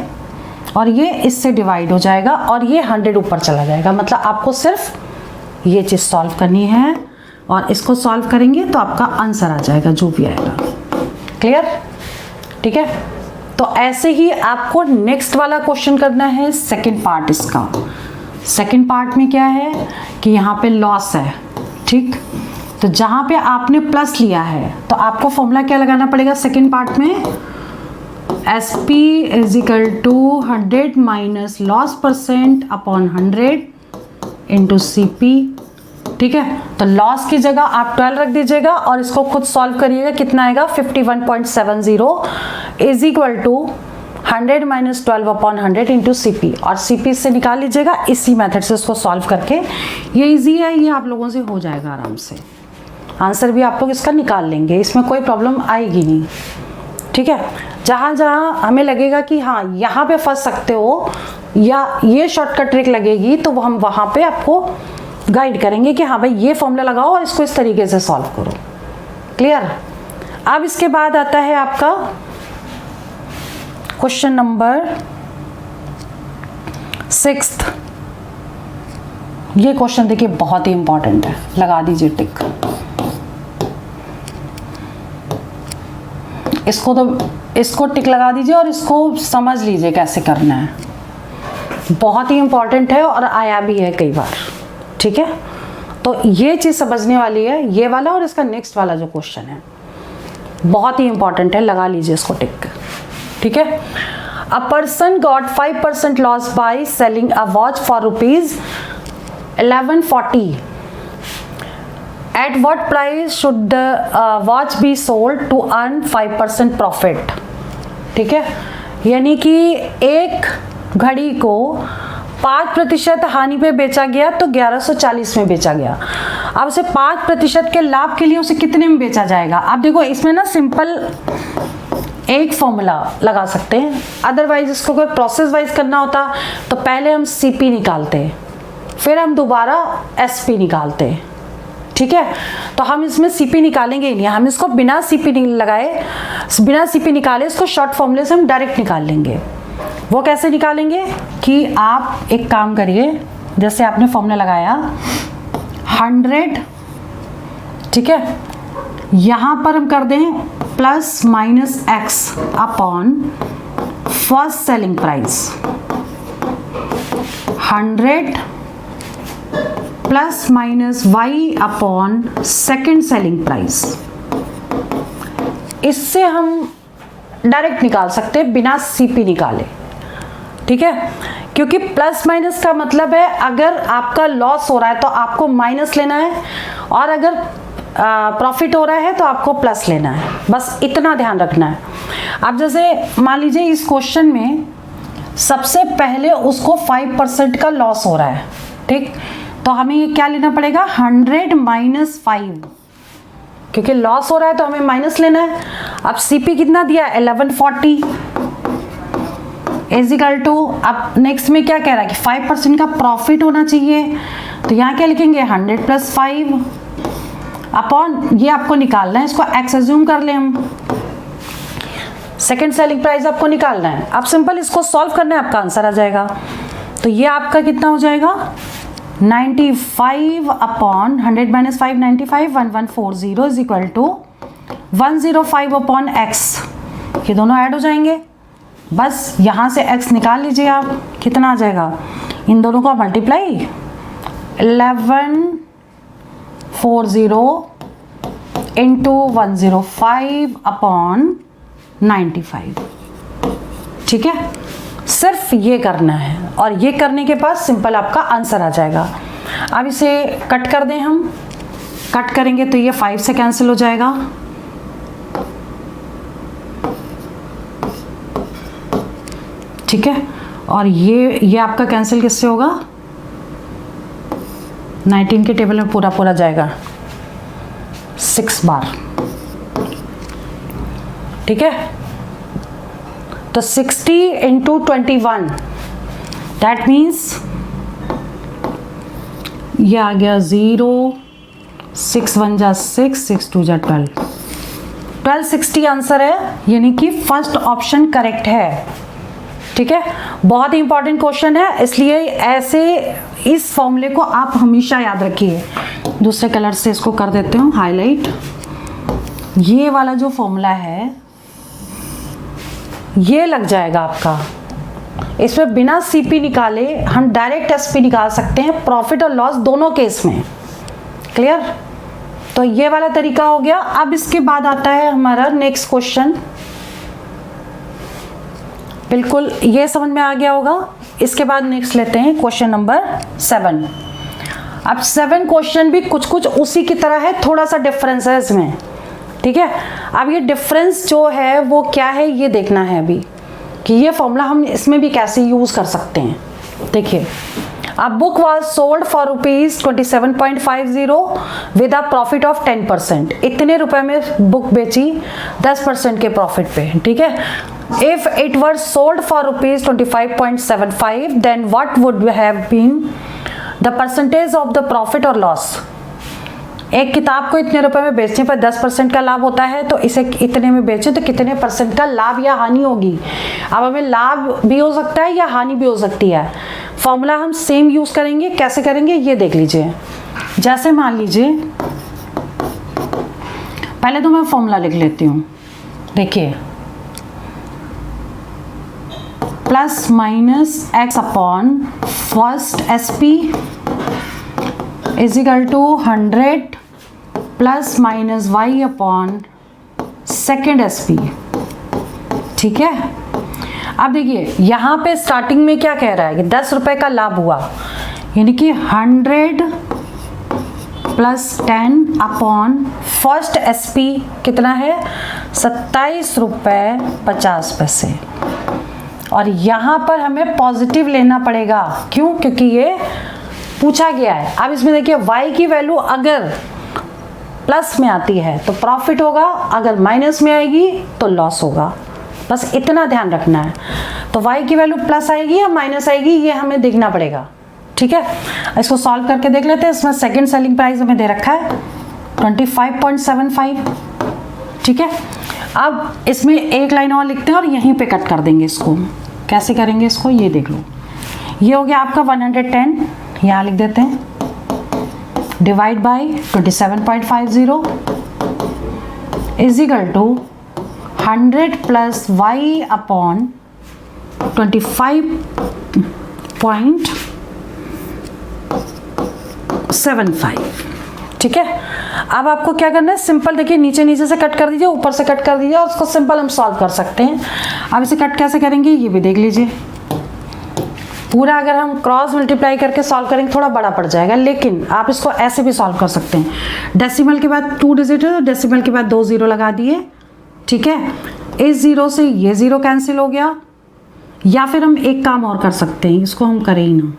और ये इससे डिवाइड हो जाएगा और ये 100 ऊपर चला जाएगा। मतलब आपको सिर्फ ये चीज़ सॉल्व करनी है और इसको सॉल्व करेंगे तो आपका आंसर आ जाएगा जो भी आएगा। क्लियर? ठीक है, तो ऐसे ही आपको नेक्स्ट वाला क्वेश्चन करना है, सेकंड पार्ट इसका। सेकंड पार्ट में क्या है कि यहाँ पे लॉस है, ठीक। तो जहाँ पे आपने प्लस लिया है तो आपको फॉर्मूला क्या लगाना पड़ेगा सेकंड पार्ट में? SP is equal to 100 minus loss percent upon 100 into CP, ठीक है। तो लॉस की जगह आप 12 रख दीजिएगा और इसको खुद सॉल्व करिएगा, कितना आएगा? 51.70 is equal to 100 minus 12 upon 100 into CP, और CP से निकाल लीजिएगा इसी मेथड से इसको सॉल्व करके। ये इजी है, ये आप लोगों से हो जाएगा आराम से, आंसर भी आप लोग इसका निकाल लेंगे, इसमें कोई प्रॉब्लम आएगी नहीं, ठीक है। जहाँ जहाँ हमें लगेगा कि हाँ यहाँ पे फंस सकते हो या ये शॉर्टकट ट्रिक लगेगी, तो हम वहाँ पे आपको गाइड करेंगे कि हाँ भाई ये फॉर्मूला लगाओ और इसको इस तरीके से सॉल्व करो। क्लियर? अब इसके बाद आता है आपका क्वेश्चन नंबर 6। ये क्वेश्चन देखिए बहुत ही इंपॉर्टेंट है, लगा दीजिए टिक। इसको टिक लगा दीजिए और इसको समझ लीजिए कैसे करना है, बहुत ही इंपॉर्टेंट है और आया भी है कई बार, ठीक है। तो ये चीज़ समझने वाली है, ये वाला और इसका नेक्स्ट वाला जो क्वेश्चन है बहुत ही इंपॉर्टेंट है, लगा लीजिए इसको टिक, ठीक है। A person got 5% loss by selling a watch for ₹1140. At what price should the watch be sold to earn 5% profit? ठीक है, यानी कि एक घड़ी को 5% हानि पे बेचा गया तो 1140 में बेचा गया। अब उसे 5% के लाभ के लिए उसे कितने में बेचा जाएगा? आप देखो इसमें ना सिंपल एक फॉर्मूला लगा सकते हैं, अदरवाइज इसको अगर प्रोसेस वाइज करना होता तो पहले हम CP निकालते, फिर हम दोबारा SP निकालते, ठीक है। तो हम इसमें CP निकालेंगे ही नहीं, हम इसको बिना CP लगाए, बिना CP निकाले इसको शॉर्ट फॉर्मूले से हम डायरेक्ट निकाल लेंगे। वो कैसे निकालेंगे कि आप एक काम करिए, जैसे आपने फॉर्मूला लगाया 100, ठीक है, यहाँ पर हम कर दें plus minus x upon first selling price, 100 plus minus y upon second selling price. इससे हम डायरेक्ट निकाल सकते हैं बिना CP निकाले, ठीक है, क्योंकि प्लस माइनस का मतलब है अगर आपका लॉस हो रहा है तो आपको माइनस लेना है और अगर प्रॉफिट हो रहा है तो आपको प्लस लेना है, बस इतना ध्यान रखना है। अब जैसे मान लीजिए इस क्वेश्चन में सबसे पहले उसको 5% का लॉस हो रहा है, ठीक, तो हमें ये क्या लेना पड़ेगा 100 माइनस 5, क्योंकि लॉस हो रहा है तो हमें माइनस लेना है। अब सीपी कितना दिया 1140 इजिकल टू, अब नेक्स्ट में क्या कह रहा है कि 5% का प्रॉफिट होना चाहिए, तो यहाँ क्या लिखेंगे 100 प्लस 5 अपॉन, ये आपको निकालना है, इसको एक्स एज्यूम कर ले हम, सेकेंड सेलिंग प्राइस आपको निकालना है। अब सिंपल इसको सॉल्व करना है, आपका आंसर आ जाएगा। तो ये आपका कितना हो जाएगा 95 upon 100 minus 5 95 1140 is equal to 105 upon X, ये दोनों ऐड हो जाएंगे। बस यहाँ से x निकाल लीजिए आप, कितना आ जाएगा, इन दोनों का मल्टीप्लाई 1140 इंटू 105 अपॉन 95, ठीक है। सिर्फ ये करना है और ये करने के बाद सिंपल आपका आंसर आ जाएगा। अब इसे कट कर दें हम, कट करेंगे तो ये 5 से कैंसिल हो जाएगा, ठीक है। और ये आपका कैंसिल किससे होगा 19 के टेबल में पूरा पूरा जाएगा 6 बार, ठीक है। तो 60 इंटू 21 दैट मीन्स ये आ गया 0, 6 1 जा 6, 6 2 जा 12, 1260 आंसर है, यानी कि फर्स्ट ऑप्शन करेक्ट है, ठीक है। बहुत ही इंपॉर्टेंट क्वेश्चन है, इसलिए ऐसे इस फॉर्मूले को आप हमेशा याद रखिए। दूसरे कलर से इसको कर देते हूँ हाईलाइट। ये वाला जो फॉर्मूला है ये लग जाएगा आपका, इसमें बिना सीपी निकाले हम डायरेक्ट एसपी निकाल सकते हैं, प्रॉफिट और लॉस दोनों केस में, क्लियर। तो ये वाला तरीका हो गया। अब इसके बाद आता है हमारा नेक्स्ट क्वेश्चन, बिल्कुल ये समझ में आ गया होगा। इसके बाद नेक्स्ट लेते हैं क्वेश्चन नंबर 7। अब 7 क्वेश्चन भी कुछ कुछ उसी की तरह है, थोड़ा सा डिफरेंस है इसमें, ठीक है। अब ये डिफरेंस जो है वो क्या है ये देखना है अभी, कि ये फॉर्मूला हम इसमें भी कैसे यूज कर सकते हैं। देखिए, a book was sold for ₹27.50 with a profit of 10%, इतने रुपए में बुक बेची 10% के प्रॉफिट पे, ठीक है। If it were sold for ₹25.75 then what would have been the percentage of the profit और लॉस। एक किताब को इतने रुपए में बेचने पर 10% का लाभ होता है, तो इसे इतने में बेचें तो कितने % का लाभ या हानि होगी। अब हमें लाभ भी हो सकता है या हानि भी हो सकती है। फॉर्मूला हम सेम यूज करेंगे, कैसे करेंगे ये देख लीजिए। जैसे मान लीजिए, पहले तो मैं फॉर्मूला लिख लेती हूँ। देखिए, plus minus X upon first SP is equal to 100 plus minus Y upon second SP, ठीक है। अब देखिए यहाँ पे स्टार्टिंग में क्या कह रहा है कि 10 रुपए का लाभ हुआ, यानी कि 100 प्लस 10 अपॉन फर्स्ट एसपी कितना है 27 रुपये 50 पैसे। और यहाँ पर हमें पॉजिटिव लेना पड़ेगा, क्यों, क्योंकि ये पूछा गया है। अब इसमें देखिए y की वैल्यू अगर प्लस में आती है तो प्रॉफिट होगा, अगर माइनस में आएगी तो लॉस होगा, बस इतना ध्यान रखना है। तो y की वैल्यू प्लस आएगी या माइनस आएगी ये हमें देखना पड़ेगा, ठीक है। इसको सॉल्व करके देख लेते हैं। इसमें सेकेंड सेलिंग प्राइस हमें दे रखा है 25.75, ठीक है। अब इसमें एक लाइन और लिखते हैं और यहीं पे कट कर देंगे इसको। कैसे करेंगे इसको ये देख लो। ये हो गया आपका 110, यहाँ लिख देते हैं, divide by 27.50 is equal to 100 plus Y upon 25.75, ठीक है। अब आपको क्या करना है, सिंपल देखिए नीचे नीचे से कट कर दीजिए, ऊपर से कट कर दीजिए, और उसको सिंपल हम सॉल्व कर सकते हैं। अब इसे कट कैसे करेंगे ये भी देख लीजिए। पूरा अगर हम क्रॉस मल्टीप्लाई करके सॉल्व करेंगे थोड़ा बड़ा पड़ जाएगा, लेकिन आप इसको ऐसे भी सॉल्व कर सकते हैं। डेसिमल के बाद 2 डिजिट है तो डेसिमल के बाद 2 जीरो लगा दिए, ठीक है। इस जीरो से ये जीरो कैंसिल हो गया, या फिर हम एक काम और कर सकते हैं, इसको हम करें ही ना,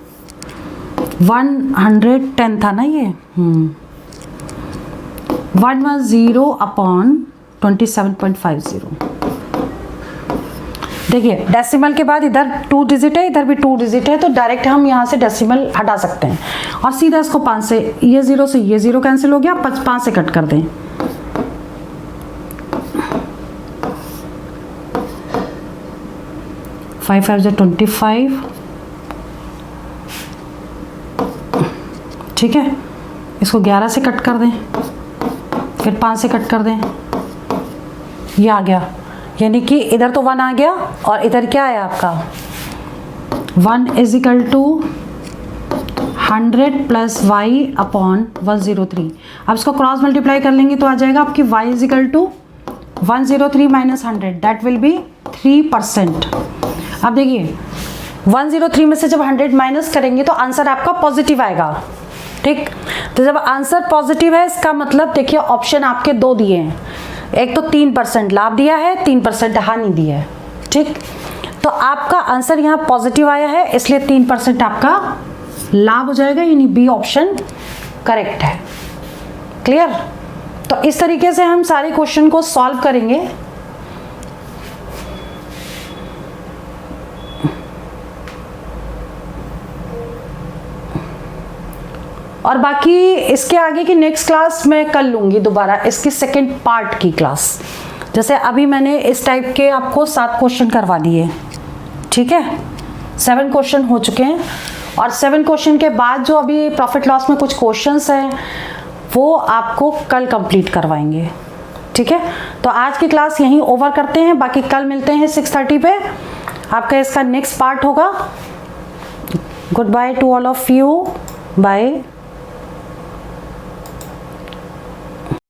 110 था ना ये, 110 अपॉन 27.50। देखिए डेसिमल के बाद इधर 2 डिजिट है, इधर भी 2 डिजिट है, तो डायरेक्ट हम यहाँ से डेसिमल हटा सकते हैं और सीधा इसको 5 से, ये 0 से ये 0 कैंसिल हो गया, 5 से कट कर दें। फाइव 5 से 25, ठीक है। इसको 11 से कट कर दें, फिर 5 से कट कर दें, ये आ गया, यानी कि इधर तो 1 आ गया और इधर क्या है आपका 1 is equal to 100 plus Y upon 103। अब इसको क्रॉस मल्टीप्लाई कर लेंगे तो आ जाएगा आपकी y is equal to 103 minus 100, that will be 3%। अब देखिए 103 में से जब 100 माइनस करेंगे तो आंसर आपका पॉजिटिव आएगा, ठीक। तो जब आंसर पॉजिटिव है इसका मतलब देखिए ऑप्शन आपके 2 दिए हैं, एक तो 3% लाभ दिया है, 3% हानि दिया है, ठीक। तो आपका आंसर यहाँ पॉजिटिव आया है, इसलिए 3% आपका लाभ हो जाएगा, यानी बी ऑप्शन करेक्ट है। क्लियर? तो इस तरीके से हम सारे क्वेश्चन को सॉल्व करेंगे। और बाकी इसके आगे की नेक्स्ट क्लास मैं कर लूँगी दोबारा, इसकी सेकंड पार्ट की क्लास। जैसे अभी मैंने इस टाइप के आपको 7 क्वेश्चन करवा दिए, ठीक है, 7 क्वेश्चन हो चुके हैं और 7 क्वेश्चन के बाद जो अभी प्रॉफिट लॉस में कुछ क्वेश्चंस हैं वो आपको कल कंप्लीट करवाएंगे, ठीक है। तो आज की क्लास यहीं ओवर करते हैं, बाकी कल मिलते हैं 6:30 पे, आपका इसका नेक्स्ट पार्ट होगा। Goodbye to all of you, bye.